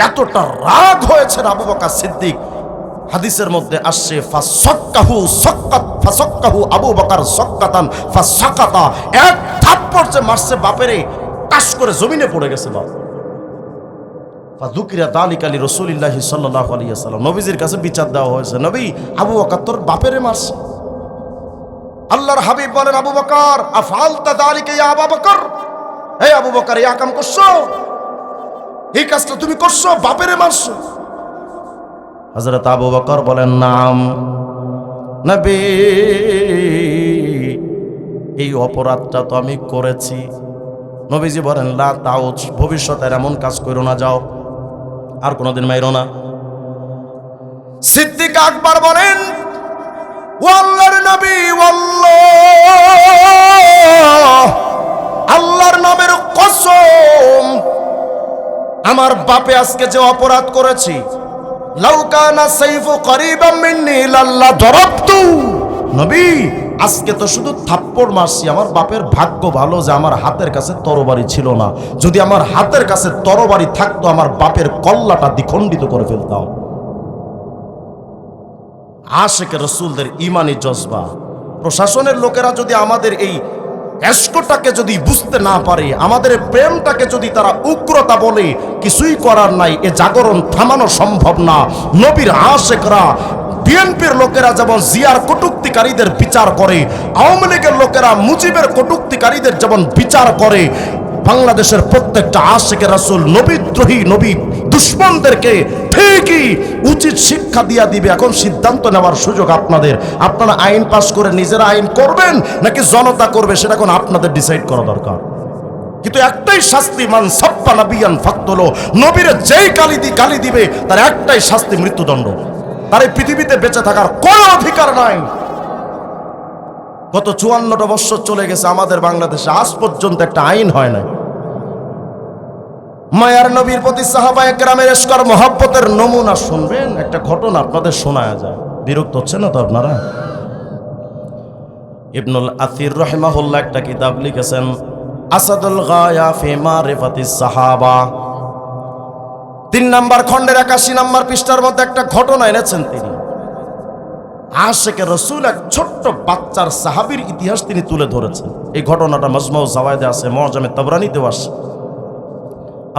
এতটা রাগ হয়েছে আবু বকর সিদ্দিক, হাদিসের মধ্যে আসছে ফাসাক্কাহু আবু বকর সাক্কাতান ফাসাকাতা, এক থাপ্পড় যে মারছে বাপেরে, টাস করে জমিনে পড়ে গেছে বাপ। ফাযুকিরা যালিকা লিরাসূলিল্লাহ সাল্লাল্লাহু আলাইহি ওয়াসাল্লাম, নবীজির কাছে বিচার দেওয়া হয়েছে, নবী আবু বকর তোর বাপেরে মারছে। আল্লাহর হাবিব বলেন, আবু বকর আফআলতা যালিকা ইয়া আবু বকর, হে আবু বকর এই কাম করছো, এই কাজটা তুমি করছো, বাপেরে মারছো? হযরত আবু বকর বলেন, নাম নবী, এই অপরাধটা তো আমি করেছি। নবীজি বলেন, লা তাউজ, ভবিষ্যতে এমন কাজ করো না, যাও আর কোনোদিন মাইরো না। সিদ্দিক আকবর বলেন, ও আল্লাহর নবী, আল্লাহ, আল্লাহর নামের কসম, আমার বাপে আজকে যে অপরাধ করেছি, লাউ কানা সাইফু করিবাম মিন্নি লাল্লা দরাবতু, নবী আজকে তো শুধু থাপ্পড় মারছি, আমার বাপের ভাগ্য ভালো যে আমার হাতের কাছে তরবারি ছিল না, যদি আমার হাতের কাছে তরবারি থাকতো আমার বাপের কল্লাটা দ্বিখণ্ডিত করে ফেলতাম। আশেকে রাসূলদের ঈমানি জজবা। প্রশাসনের লোকেরা যদি আমাদের এই এসকোটাকে যদি বুঝতে না পারে, আমাদের প্রেমটাকে যদি তারা উগ্রতা বলে, কিছুই করার নাই, এ জাগরণ থামানো সম্ভব না। নবীর আশেকরা, বিএনপির লোকেরা যেমন জিয়ার কটূক্তিকারীদের বিচার করে, আওয়ামী লীগের লোকেরা মুজিবের কটূক্তিকারীদের যেমন বিচার করে, বাংলাদেশের প্রত্যেকটা আশেকে রাসূল নবীদ্রোহী, নবী দুশ্মনদেরকে ঠিকই উচিত শিক্ষা দিয়া দিবে। এখন সিদ্ধান্ত নেওয়ার সুযোগ আপনাদের। আপনারা আইন পাস করে নিজেরা আইন করবেন নাকি জনতা করবে, সেটা এখন আপনাদের ডিসাইড করা দরকার। কিন্তু একটাই শাস্তি, মান সাব্বা নাবিয়ান ফাকতুলু, নবীরে যেই গালি দিবে তার একটাই শাস্তি, মৃত্যুদণ্ড। তার এই পৃথিবীতে বেঁচে থাকার কোনো অধিকার নাই। গত 54টা বছর চলে গেছে আমাদের বাংলাদেশে, আজ পর্যন্ত একটা আইন হয় নাই। মায়ার নবীর প্রতি সাহাবায়ে কেরামের ইশকার মহব্বতের নমুনা শুনবেন, একটা ঘটনা আপনাদের শোনায়া যায়। বিরক্ত হচ্ছেন না তো আপনারা? ইবনুল আথির রাহিমাহুল্লাহ একটা কিতাব লিখেছেন, আসাদুল গায়া ফি মারিফাতিস সাহাবা, 3 নম্বর খণ্ডের 81 নম্বর পৃষ্ঠার মধ্যে একটা ঘটনা এনেছেন তিনি। আশেকে রাসূল, এক ছোট্ট বাচ্চার সাহাবীর ইতিহাস তিনি তুলে ধরেছেন। এই ঘটনাটা মাজমাউ জাওয়ায়েদে আছে, মুআজামে তাবরানীতেও আছে।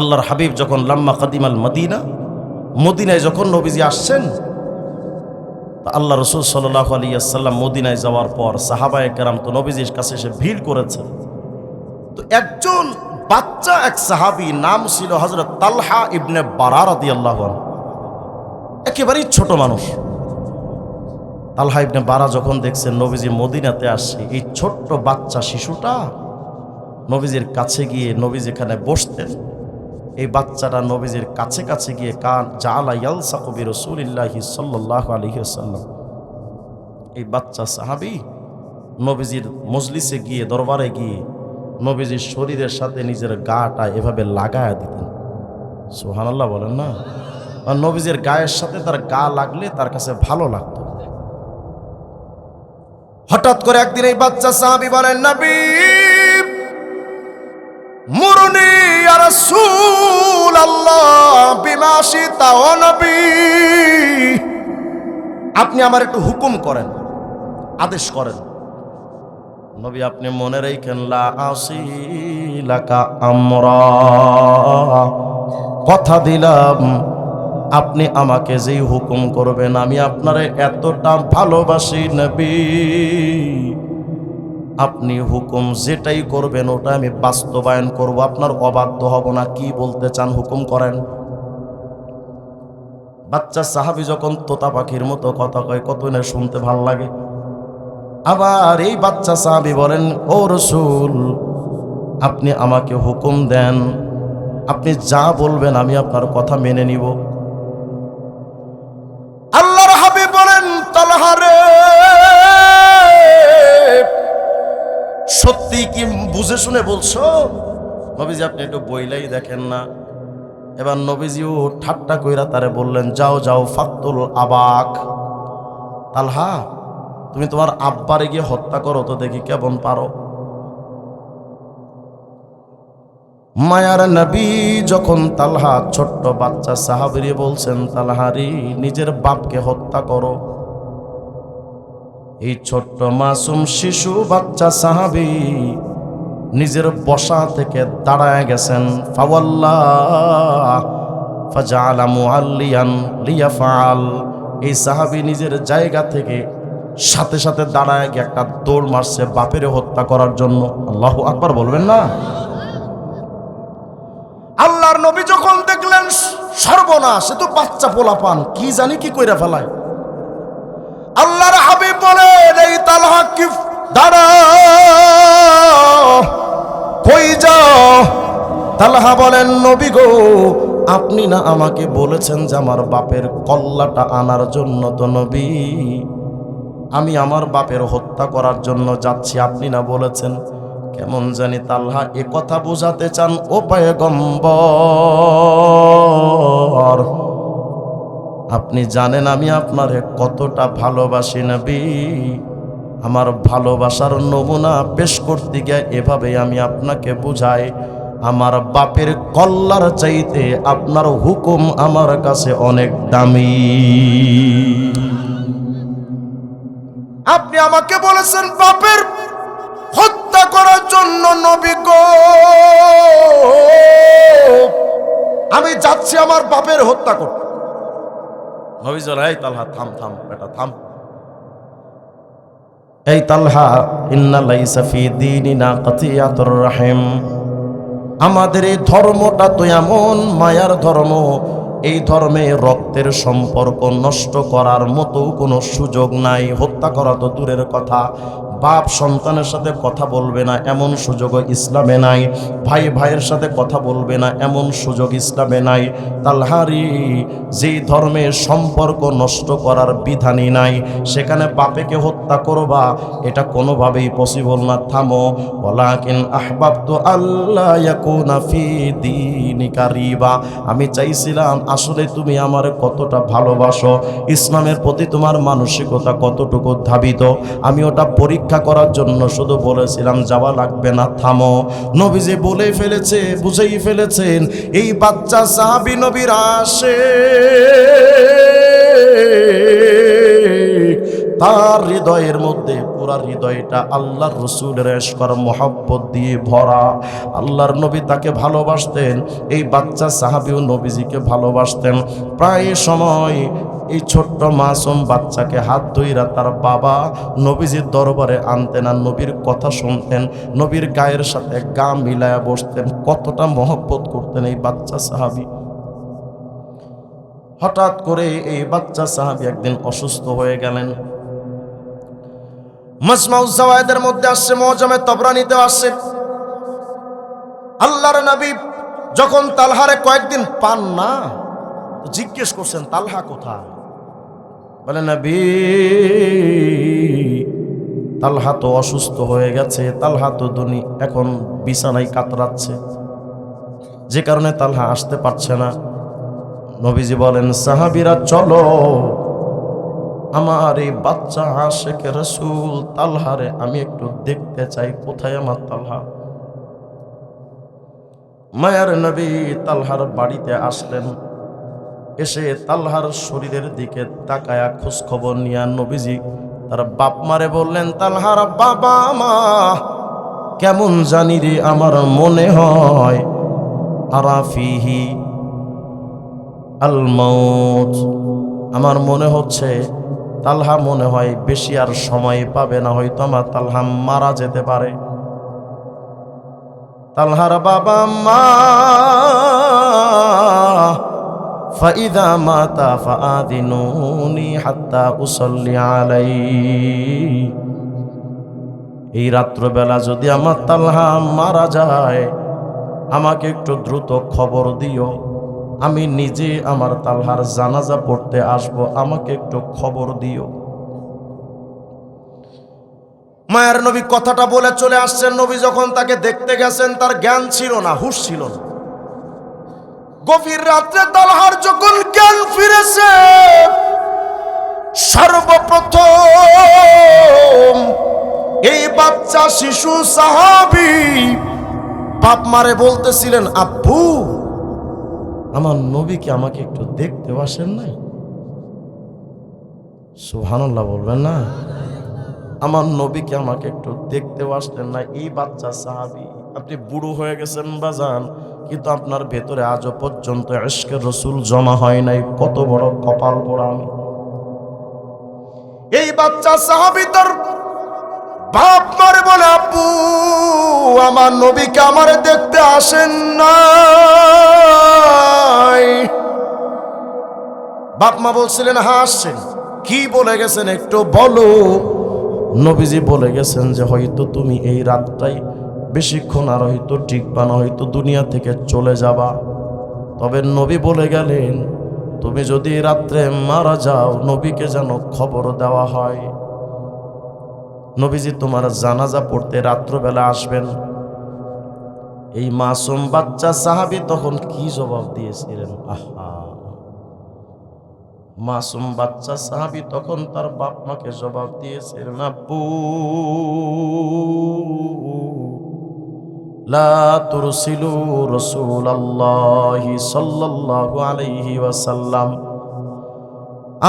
আল্লাহর হাবিব যখন লাম্মা কাদিমাল মদিনা, মদিনায় যখন নবীজি আসছেন, আল্লাহ রাসূল সাল্লাল্লাহু আলাইহি ওয়াসাল্লাম মদিনায় যাওয়ার পর সাহাবায়ে কেরাম তো নবীজির কাছে এসে ভিড় করেছেন। তো একজন বাচ্চা, এক সাহাবী, নাম ছিল হযরত তালহা ইবনে বারা রাদিয়াল্লাহু আনহু, একেবারেই ছোট মানুষ। তালহা ইবনে বারা যখন দেখছেন নবীজি মদিনাতে আসছে, এই ছোট্ট বাচ্চা শিশুটা নবীজির কাছে গিয়ে, নবী যেখানে বসতেন এই বাচ্চাটা নবীজির কাছে কাছে গিয়ে জাআলা ইয়ালসাকু বিরাসূলিল্লাহি সাল্লাল্লাহু আলাইহি ওয়াসাল্লাম, এই বাচ্চা সাহাবী নবীজির মজলিসে গিয়ে, দরবারে গিয়ে নবীজির শরীরের সাথে নিজের গাটা এভাবে লাগায়া দিতেন। সুবহানাল্লাহ বলেন না? আর নবীজির গায়ের সাথে তার গা লাগলে তার কাছে ভালো লাগতো। হঠাৎ করে একদিন এই বাচ্চা সাহাবী বলেন, নবী মুরুনি ইয়া রাসূলাল্লাহ বিমা শিতা ও নবী, আপনি আমার একটু হুকুম করেন, আদেশ করেন। নবী আপনি মনে রাখেন, লা আসিলাকা আমরা, কথা দিলাম আপনি আমাকে যেই হুকুম করবেন আমি আপনারে এতটা ভালোবাসি নবী, আপনি হুকুম যেটাই করবেন ওটা আমি বাস্তবায়ন করব, আপনার অবাধ্য হব না। কি বলতে চান হুকুম করেন। বাচ্চা সাহাবী যখন তোতা পাখির মতো কথা কয় কত না শুনতে ভাল লাগে। আবার এই বাচ্চা সাহাবী বলেন, ও রাসূল আপনি আমাকে হুকুম দেন, আপনি যা বলবেন আমি আপনার কথা মেনে নিব। আল্লাহর হাবিব বলেন, তালহা রে সত্যি কি বুঝে শুনে বলছো? নবীজি আপনি একটু বইলাই দেখেন না। এবার নবীজিও ঠাট্টা কইরা তারে বললেন, যাও যাও ফাকতুল আবাক, তালহা তুমি তোমার আব্বারে গিয়ে হত্যা করো তো দেখি কেমন পারো। মায়ার নবী যখন তালহা ছোট্ট বাচ্চা সাহাবীরে বলছেন, তালহারি নিজের বাপকে হত্যা করো, এই ছোট্ট মাসুম শিশু বাচ্চা সাহাবী নিজের বসা থেকে দাঁড়ায় গেছেন। ফাওয়াল্লাহ ফাজআলা মুআল্লিয়ান লিয়াফআল, এই সাহাবী নিজের জায়গা থেকে সাথে সাথে দাঁড়ায় গিয়ে একটা দৌড় মারছে বাপের হত্যা করার জন্য। আল্লাহু আকবার বলবেন না? আল্লাহর নবী যখন দেখলেন সর্বনাশ, সে তো বাচ্চা পোলাপান কি জানি কি কইরা ফেলায়, আল্লাহর হাবিব বলেন, এই তালহা কি দাঁড়াও, কই যাও? তালহা বলেন, নবী গো আপনি না আমাকে বলেছেন যে আমার বাপের কল্লাটা আনার জন্য, তো নবী আমি আমার বাপের হত্যা করার জন্য যাচ্ছি, আপনি না বলেছেন। কেমন জানি তালহা এ কথা বোঝাতে চান, ও পয়গম্বর আপনি জানেন আমি আপনারে কতটা ভালোবাসি নবী, আমার ভালোবাসার নমুনা পেশ করতে গিয়ে এভাবে আমি আপনাকে বুঝাই, আমার বাপের কল্লার চাইতে আপনার হুকুম আমার কাছে অনেক দামি। আপনি আমাকে বলেছেন বাপের হত্যা করার জন্য, নবী গো আমি যাচ্ছি আমার বাপের হত্যা করতে। নবী বলেন, এই তালহা থাম থাম বেটা থাম, এই তালহা ইন্না লাইসা ফি দীনিনা কাতিয়াতুর রাহিম, আমাদের এই ধর্মটা তো এমন মায়ার ধর্ম, এই ধর্মে রক্তের সম্পর্ক নষ্ট করার মতো কোনো সুযোগ নাই। হত্যা করা তো দূরের কথা, বাপ সন্তানের সাথে কথা বলবে না এমন সুযোগও ইসলামে নাই, ভাই ভাইয়ের সাথে কথা বলবে না এমন সুযোগ ইসলামে নাই। তালহারি যেই ধর্মে সম্পর্ক নষ্ট করার বিধানই নাই, সেখানে বাপেকে হত্যা করবা এটা কোনোভাবেই পসিবল না। থামো, ওয়ালাকিন আহবাবতু আল্লাহ ইয়াকুনা ফি দীনিকা রিবা, আমি চাইছিলাম আসলে তুমি আমার কতটা ভালোবাসো, ইসলামের প্রতি তোমার মানসিকতা কতটুকু ধাবিত, আমি ওটা পরীক্ষা করার জন্য শুধু বলেছিলাম যাওয়া লাগবে না, থামো। নবীজি বলে ফেলেছে, বুঝেই ফেলেছেন এই বাচ্চা সাহাবী নবীর আসে, তার হৃদয়ের মধ্যে পুরা হৃদয়টা আল্লাহর রসুলের ইশকের মোহাব্বত দিয়ে ভরা। আল্লাহর নবী তাকে ভালোবাসতেন, এই বাচ্চা সাহাবীও নবীজিকে ভালোবাসতেন। প্রায় সময় এই ছোট্ট মাসুম বাচ্চাকে হাত ধইরা তার বাবা নবীজির দরবারে আনতেন আর নবীর কথা শুনতেন, নবীর গায়ের সাথে গা মিলায়া বসতেন, কতটা মহব্বত করতেন এই বাচ্চা সাহাবী। হঠাৎ করে এই বাচ্চা সাহাবী একদিন অসুস্থ হয়ে গেলেন। মাজমাউজ জাওয়ায়েদের মধ্যে আসছে, মুআজামে তাবরানীতে আসছে, আল্লাহর নবী যখন তালহারে কয়েকদিন পান না, জিজ্ঞেস করছেন তালহা কোথায়? বলে নবী তালহা তো অসুস্থ হয়ে গেছে, তালহা তো এখন বিছানায় কাতরাচ্ছে, যে কারণে তালহা আসতে পারছে না। নবীজি বলেন, সাহাবীরা চলো, আমার এই বাচ্চা আশেক রাসূল তালহারে আমি একটু দেখতে চাই, কোথায় আমার তালহা? মায়ার নবী তালহার বাড়িতে আসলেন। এসে তালহার শরীরের দিকে তাকায়া খোঁজ খবর নিয়া নবীজি তার বাপ মারে বললেন, তালহার বাবা মা, কেমন জানি রে, আমার মনে হয় আরাফিহি আল মাউত, আমার মনে হচ্ছে তালহা মনে হয় বেশি আর সময় পাবে না, হয়তো আমার তালহা মারা যেতে পারে। তালহার বাবা মা, ফাইদা মাতা ফাআদিনুনি হাত্তা উসাল্লি আলাইহি, এই রাত্রবেলা যদি আমার তালহা মারা যায় আমাকে একটু দ্রুত খবর দিও, আমি নিজে আমার তালহার জানাজা পড়তে আসব, আমাকে একটু খবর দিও। মায়ের নবী কথাটা বলে চলে আসছেন। নবী যখন তাকে দেখতে গেছেন তার জ্ঞান ছিল না, হুঁশ ছিল না। গভীর রাত্রে তালহার যখন জ্ঞান ফিরেছে, সর্বপ্রথম এই বাচ্চা শিশু সাহাবী বাপ মারে বলতেছিলেন, আব্বু, আমার নবীকে আমাকে একটু দেখতে আসেন নাই? সুবহানাল্লাহ বলবেন না? আমার নবীকে আমাকে একটু দেখতে আসলেন না? এই বাচ্চা সাহাবী, আপনি বুড়ো হয়ে গেছেন বাজান, কিন্তু আপনার ভেতরে আজও পর্যন্ত ইশকের রাসূল জমা হয় নাই। কত বড় কপাল পোড়া আমি। এই বাচ্চা সাহাবী তার বাপ মারে বলে, আব্বু, আমার নবীকে আমারে দেখতে আসেন নাই? বাপ মা বলছিলেন, হ্যাঁ আসছেন। কি বলে গেছেন একটু বলো। নবীজি বলে গেছেন যে হয়তো তুমি এই রাতটাই বেশিক্ষণ আর হয়তো টিকবা না, হয়তো দুনিয়া থেকে চলে যাবা। তবে নবী বলে গেলেন, তুমি যদি রাত্রে মারা যাও নবীকে যেন খবর দেওয়া হয়। নবীজি তোমার জানাজা পড়তে রাত্রবেলা আসবেন। এই মাসুম বাচ্চা সাহাবী তখন কি জবাব দিয়েছিলেন? আহা, মাসুম বাচ্চা সাহাবী তখন তার বাপ মাকে জবাব দিয়েছিলেন, আব্বু, লা তুরসিলু রাসূলুল্লাহি সাল্লাল্লাহু আলাইহি ওয়াসাল্লাম,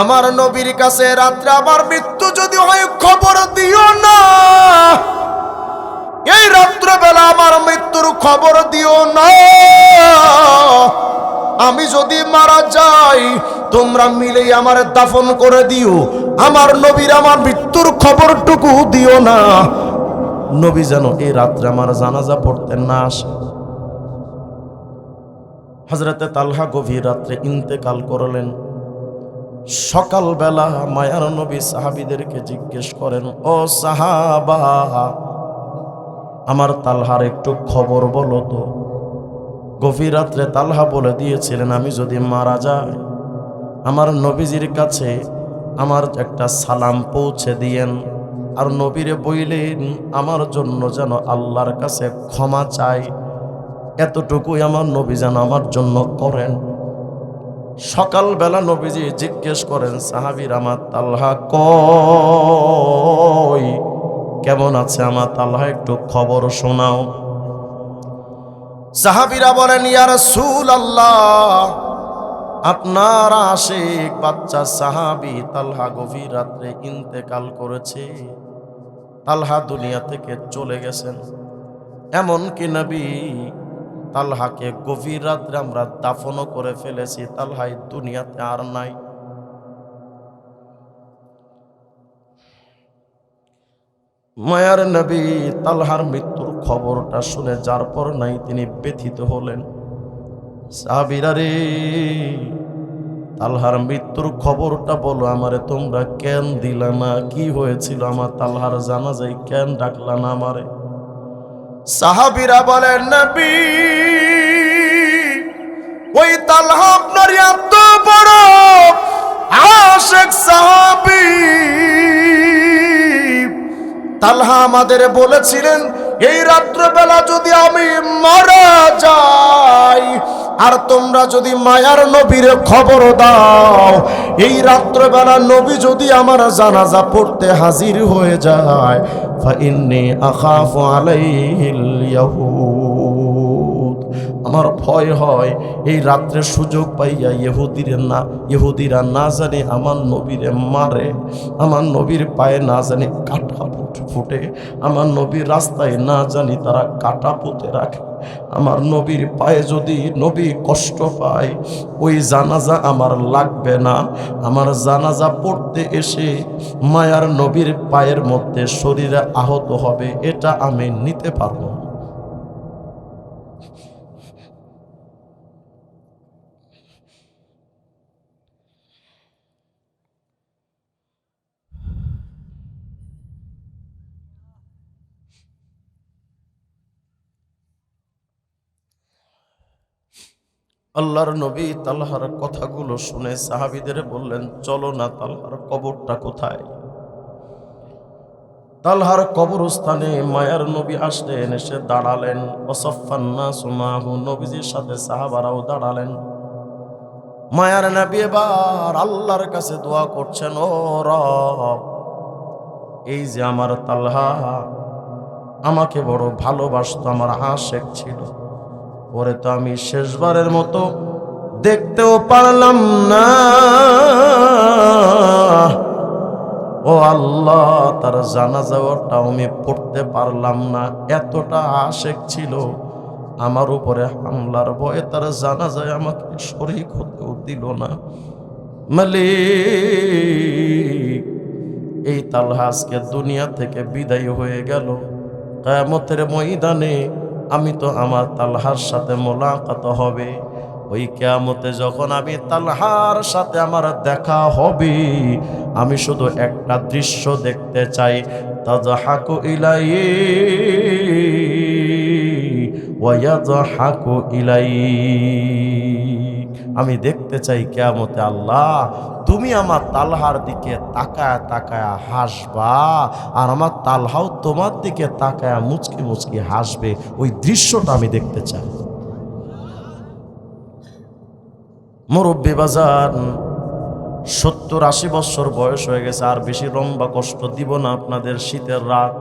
আমার নবীর কাছে রাত্রে আমার মৃত্যু যদি হয় খবর দিও না। এই রাত্রবেলা আমার মৃত্যুর খবর দিও না। আমি যদি মারা যাই তোমরা মিলেই আমার দাফন করে দিও, আমার নবীর আমার মৃত্যুর খবরটুকু দিও না। নবী যেন এই রাত্রে আমার জানাজা পড়তে না আসে। হযরতে তালহা গভীর রাত্রে ইন্তেকাল করলেন। সকালবেলা মায়ার নবী সাহাবীদেরকে জিজ্ঞেস করেন, ও সাহাবা, আমার তালহার একটু খবর বলো তো। গভীর রাত্রে তালহা বলে দিয়েছিলেন, আমি যদি মারা যাই আমার নবীজির কাছে আমার একটা সালাম পৌঁছে দিয়েন, আর নবীরে বইলেন আমার জন্য যেন আল্লাহর কাছে ক্ষমা চাই, এতটুকুই আমার নবী যেন আমার জন্য করেন। সকালবেলা নবীজি জিজ্ঞেস করেন, সাহাবীর আমার তালহা কই, কেমন আছে আমার তালহা, একটু খবর শোনাও। সাহাবীরা বলেন, ইয়া রাসূলুল্লাহ, আপনার আশিক বাচ্চা সাহাবী তালহা গভীর রাত্রে ইন্তেকাল করেছে, তালহা দুনিয়া থেকে চলে গেছেন। এমন কি নবী, তালহাকে গভীর রাত্রে আমরা দাফনও করে ফেলেছি, তালহাই দুনিয়াতে আর নাই। মায়ার নবী তালহার মৃত্যুর খবরটা শুনে যার পর নাই তিনি ব্যথিত হলেন। সাহাবীরা রে, তালহার মৃত্যুর খবরটা বলো আমারে, তোমরা কেন দিলা না? কি হয়েছিল আমার তালহার জানাজায়, কেন ডাকলা না আমারে? সাহাবীরা বলেন, নবী, ওই তালহা আপনার এত বড় আশিক সাহাবী, তালহা আমাদের বলেছিলেন এই রাত্রবেলা যদি আমি মারা যাই আর তোমরা যদি মায়ার নবীর খবর দাও, এই রাত্রবেলা নবী যদি আমার জানাজা পড়তে হাজির হয়ে যায়, ফাইন্নী আখাফু আলাইহিল ইয়াহুদ, আমার ভয় হয় এই রাত্রে সুযোগ পাইয়া ইহুদিরা না জানে আমার নবীরে মারে, আমার নবীর পায়ে না জানি কাটা ফুটে, আমার নবীর রাস্তায় না জানি তারা কাটা পুঁতে রাখে। আমার নবীর পায়ে যদি নবী কষ্ট পায়, ওই জানাজা আমার লাগবে না। আমার জানাজা পড়তে এসে মায়ার নবীর পায়ের মধ্যে শরীরে আহত হবে, এটা আমি নিতে পারবো না। আল্লাহর নবী তালহার কথাগুলো শুনে সাহাবীদের বললেন, চলো না, তালহার কবরটা কোথায়? তালহার কবরস্থানে মায়ার নবী আসলেন, এসে দাঁড়ালেন। ওয়াসাফফান নাসু মাহু, নবীজির সাথে সাহাবারাও দাঁড়ালেন। মায়ার নবী এবার আল্লাহর কাছে দোয়া করছেন, ও রব, এই যে আমার তালহা আমাকে বড় ভালোবাসতো, আমার আশেক ছিল, ওরে তো আমি শেষবারের মতো দেখতেও পারলাম না। ও আল্লাহ, তার জানাজাটাও আমি পড়তে পারলাম না। এতটা আশেক ছিল, আমার উপরে হামলার ভয়ে তার জানাজায় আমাকে শরীক হতেও দিল না। মালিক, এই তালহা আজকে দুনিয়া থেকে বিদায় হয়ে গেল। কিয়ামতের ময়দানে আমি তো আমার তালহার সাথে মোলাকাত হবে। ওই কিয়ামতে যখন আমি তালহার সাথে আমার দেখা হবে, আমি শুধু একটা দৃশ্য দেখতে চাই, তাযহাকু ইলাইহি ওয়া ইয়াযহাকু ইলাইহি। আমি দেখতে চাই কিয়ামতে আল্লাহ তুমি আমার তালহার দিকে তাকায়া তাকায়া হাসবা, আর আমার তালহাও তোমার দিকে তাকায়া মুচকি মুচকি হাসবে। ওই দৃশ্যটা আমি দেখতে চাই। মুরব্বী বাজান, 70-80 বছর বয়স হয়ে গেছে, আর বেশি লম্বা কষ্ট দিব না আপনাদের শীতের রাত।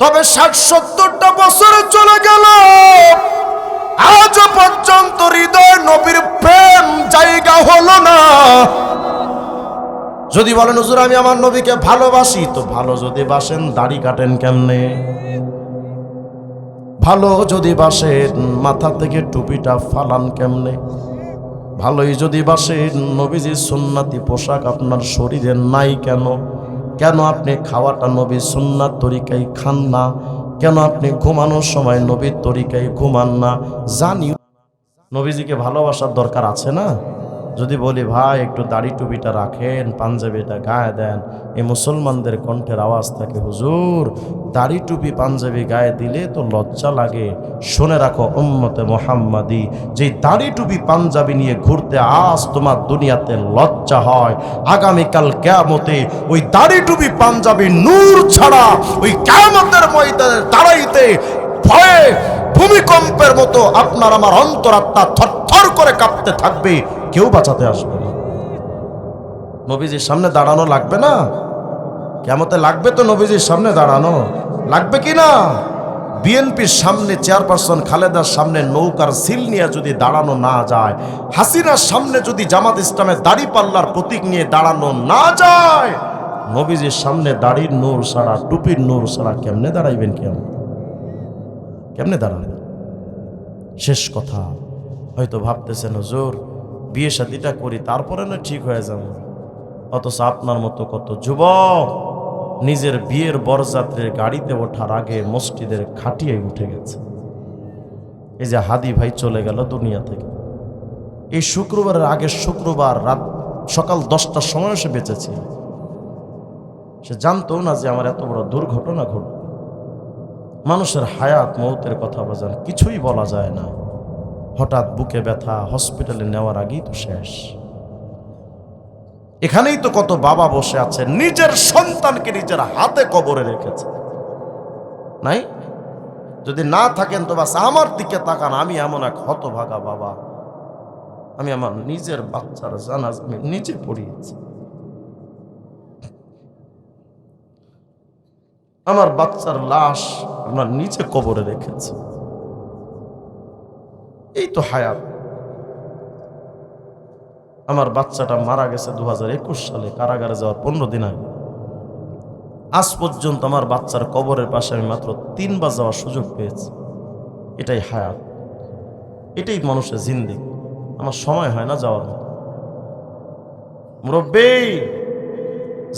তবে 60-70টা বছর চলে গেল, আজ পর্যন্ত হৃদয় নবীর প্রেম জায়গা হলো না। যদি বলেন হুজুর আমি আমার নবীকে ভালোবাসি, তো ভালো যদি বাসেন দাড়ি কাটেন কেমনে? ভালো যদি বাসেন মাথা থেকে টুপিটা ফালান কেমনে? ভালোই যদি বাসেন নবীজির সুন্নাতি পোশাক আপনার শরীরে নাই কেন? কেন আপনি খাওয়াটা নবীর সুন্নাত তরিকায় খান না? কেন আপনি ঘুমানোর সময় নবীর তরিকায় ঘুমান না? জানি নবীজিকে ভালোবাসার দরকার আছে না? যদি বলি ভাই একটু দাড়ি টুপিটা রাখেন, পাঞ্জাবিটা গায়ে দেন, এই মুসলমানদের কণ্ঠের আওয়াজ থাকে, হুজুর দাড়ি টুপি পাঞ্জাবি গায়ে দিলে তো লজ্জা লাগে। শুনে রাখো উম্মতে মুহাম্মাদি, যে দাড়ি টুপি পাঞ্জাবি নিয়ে ঘুরতে আজ তোমার দুনিয়াতে লজ্জা হয়, আগামীকাল কিয়ামতে ওই দাড়ি টুপি পাঞ্জাবি নূর ছাড়া ওই কিয়ামতের ময়দানে দাঁড়াইতে ভয়ে ভূমিকম্পের মতো আপনার আমার অন্তরাত্মা থরথর করে কাঁপতে থাকবে, কেউ বাঁচাতে আসবে না। নবীজির সামনে দাঁড়ানো লাগবে না? কিয়ামতে লাগবে তো নবীজির সামনে দাঁড়ানো, লাগবে কি না? বিএনপির সামনে চেয়ারপারসন খালেদার সামনে নৌকার সিল নিয়ে যদি দাঁড়ানো না যায়, হাসিনার সামনে যদি জামাত ইসলামের দাড়ি পাল্লার প্রতীক নিয়ে দাঁড়ানো না যায়, নবীজির সামনে দাড়ির নূর ছাড়া টুপির নূর ছাড়া কেমনে দাঁড়াইবেন? কেমনে দাঁড়াবেন? শেষ কথা, হয়তো ভাবতেছেন হুজুর বিয়ে শাদিটা করি তারপরে না ঠিক হয়ে যাবো, অথচ আপনার মতো কত যুবক নিজের বিয়ের বরযাত্রীর গাড়িতে ওঠার আগে মসজিদের খাটিয়ে উঠে গেছে। এই যে হাদি ভাই চলে গেল দুনিয়া থেকে, এই শুক্রবারের আগের শুক্রবার রাত সকাল 10টার সময় সে বেঁচেছিল। সে জানতো না যে আমার এত বড় দুর্ঘটনা ঘটবে। মানুষের হায়াত মৌতের কথা বাজান কিছুই বলা যায় না। হঠাৎ বুকে ব্যথা, হসপিটালে নেওয়ার আগেই তো শেষ। এখানেই তো কত বাবা বসে আছে নিজের সন্তানকে নিজের হাতে কবরে রেখেছে, নাই? যদি না থাকেন তো বাস আমার দিকে তাকান, আমি এমন এক হতভাগা বাবা, আমি আমার নিজের বাচ্চার জানাজা আমি নিজে পড়িয়েছি। আমার বাচ্চার লাশ আমার নিচে কবরে রেখেছে। এই তো হায়াত। আমার বাচ্চাটা মারা গেছে 2021 সালে, কারাগারে যাওয়ার 15 দিন আগে। আজ পর্যন্ত আমার বাচ্চার কবরের পাশে আমি মাত্র 3 বার যাওয়ার সুযোগ পেয়েছি। এটাই হায়াত, এটাই মানুষের জিন্দেগি। আমার সময় হয় না যাওয়ার মতো। মুরব্বী,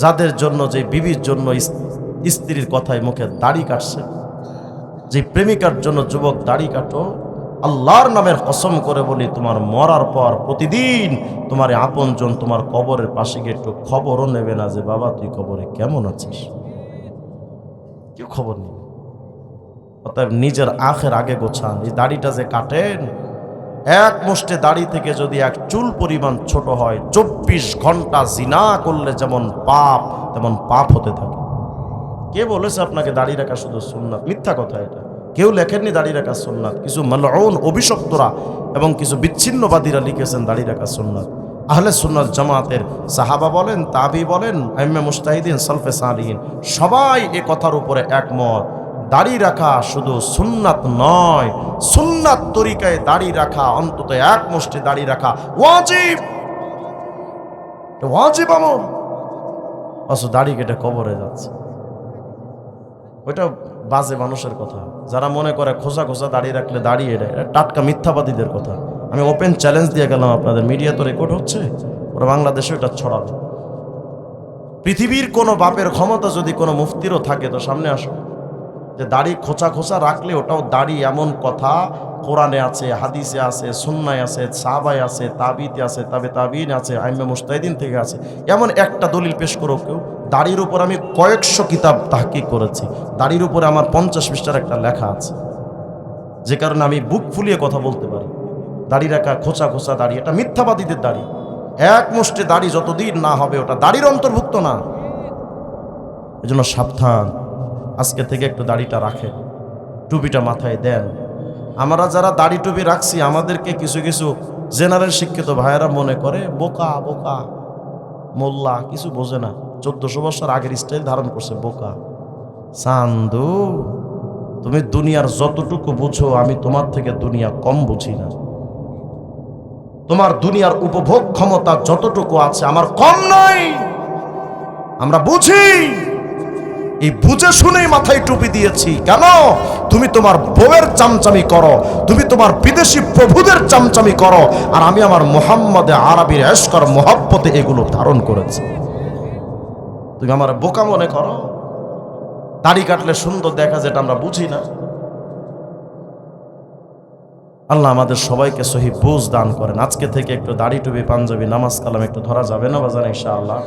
যাদের জন্য, যে বিবির জন্য স্ত্রীর কথায় মুখে দাড়ি কাটছে, যে প্রেমিকার জন্য যুবক দাড়ি কাটো, আল্লাহর নামের কসম করে বলি, তোমার মরার পর প্রতিদিন তোমার আপনজন তোমার কবরের পাশে গিয়ে একটু খবরও নেবে না যে বাবা তুই কবরে কেমন আছিস। কেউ খবর নেই। অতএব নিজের আখের আগে গোছান। এই দাড়িটা যে কাটেন, এক মুষ্টি দাড়ি থেকে যদি এক চুল পরিমাণ ছোট হয়, 24 ঘন্টা জিনা করলে যেমন পাপ, তেমন পাপ হতে থাকে। কে বলেছে আপনাকে দাড়ি রাখা শুধু সুন্নাত? মিথ্যা কথা এটা। কেউ লেখেননি দাড়ি রাখা সুন্নাত। কিছু মালউন অভিশপ্তরা এবং কিছু বিচ্ছিন্নবাদীরা লিখেছেন দাড়ি রাখা সুন্নাত। আহলে সুন্নাত জামাতের সাহাবা বলেন, তাবি বলেন, আইম্মে মুজতাহিদিন, সালফে সালিহিন সবাই এ কথার উপরে একমত। দাড়ি রাখা শুধু সুন্নাত নয়, সুন্নাত তরিকায় দাড়ি রাখা, অন্তত এক মুষ্টি দাড়ি রাখা ওয়াজিব। ওয়াজিব আমল। অথচ দাড়ি কেটে কবরে যাচ্ছে। ওইটা বাজে মানুষের কথা। যারা মনে করে খোসা খোসা দাঁড়িয়ে রাখলে দাঁড়িয়ে, এটা টাটকা মিথ্যাবাদীদের কথা। আমি ওপেন চ্যালেঞ্জ দিয়ে গেলাম আপনাদের। মিডিয়া তো রেকর্ড হচ্ছে, ওরা বাংলাদেশে এটা ছড়াবে। পৃথিবীর কোনো বাপের ক্ষমতা যদি কোনো মুফতিরও থাকে তো সামনে আসো, যে দাড়ি খোঁচা খোঁচা রাখলে ওটাও দাড়ি, এমন কথা কোরআনে আছে, হাদিসে আছে, সুন্নায় আছে, সাহাবায় আছে, তাবিতে আছে, তাবে তাবিন আছে, আইম্মে মুজতাহিদিন থেকে আছে। এমন একটা দলিল পেশ করো কেউ। দাড়ির উপর আমি কয়েকশো কিতাব তাহকিক করেছি। দাড়ির উপরে আমার 50 পৃষ্ঠার একটা লেখা আছে, যে কারণে আমি বুক ফুলিয়ে কথা বলতে পারি। দাড়ি রাখা, খোঁচা খোঁচা দাড়ি, এটা মিথ্যাবাদীদের দাড়ি। এক মুষ্টি দাড়ি যতদিন না হবে ওটা দাড়ির অন্তর্ভুক্ত না। এজন্য সাবধান, আজকে থেকে একটু দাড়িটা রাখেন, টুপিটা মাথায় দেন। আমরা যারা দাড়ি টুপি রাখছি, আমাদেরকে কিছু কিছু জেনারেল শিক্ষিত ভাইয়েরা মনে করে বোকা বোকা, মোল্লা, কিছু বোঝে না। 1400 বছর আগের স্টাইল ধারণ করছে, বোকা। চান্দু, তুমি দুনিয়ার যতটুকু বুঝো, আমি তোমার থেকে দুনিয়া কম বুঝি না। তোমার দুনিয়ার উপভোগ ক্ষমতা যতটুকু আছে আমার কম নাই। আমরা বুঝি, এই বুঝে শুনেই মাথায় টুপি দিয়েছি। কেন? তুমি তোমার বউয়ের চামচামি করো, তুমি তোমার বিদেশি প্রভুদের চামচামি করো, আর আমি আমার মুহাম্মদে আরবির এশকর মোহাব্বতে এগুলো ধারণ করেছি। তুমি আমার বোকা মনে করো? দাড়ি কাটলে সুন্দর দেখা, যেটা আমরা বুঝি না। আল্লাহ আমাদের সবাইকে সহি বুঝ দান করেন। আজকে থেকে একটু দাড়ি টুপি পাঞ্জাবি নামাজ কালাম একটু ধরা যাবে না বাজান ইনশাআল্লাহ।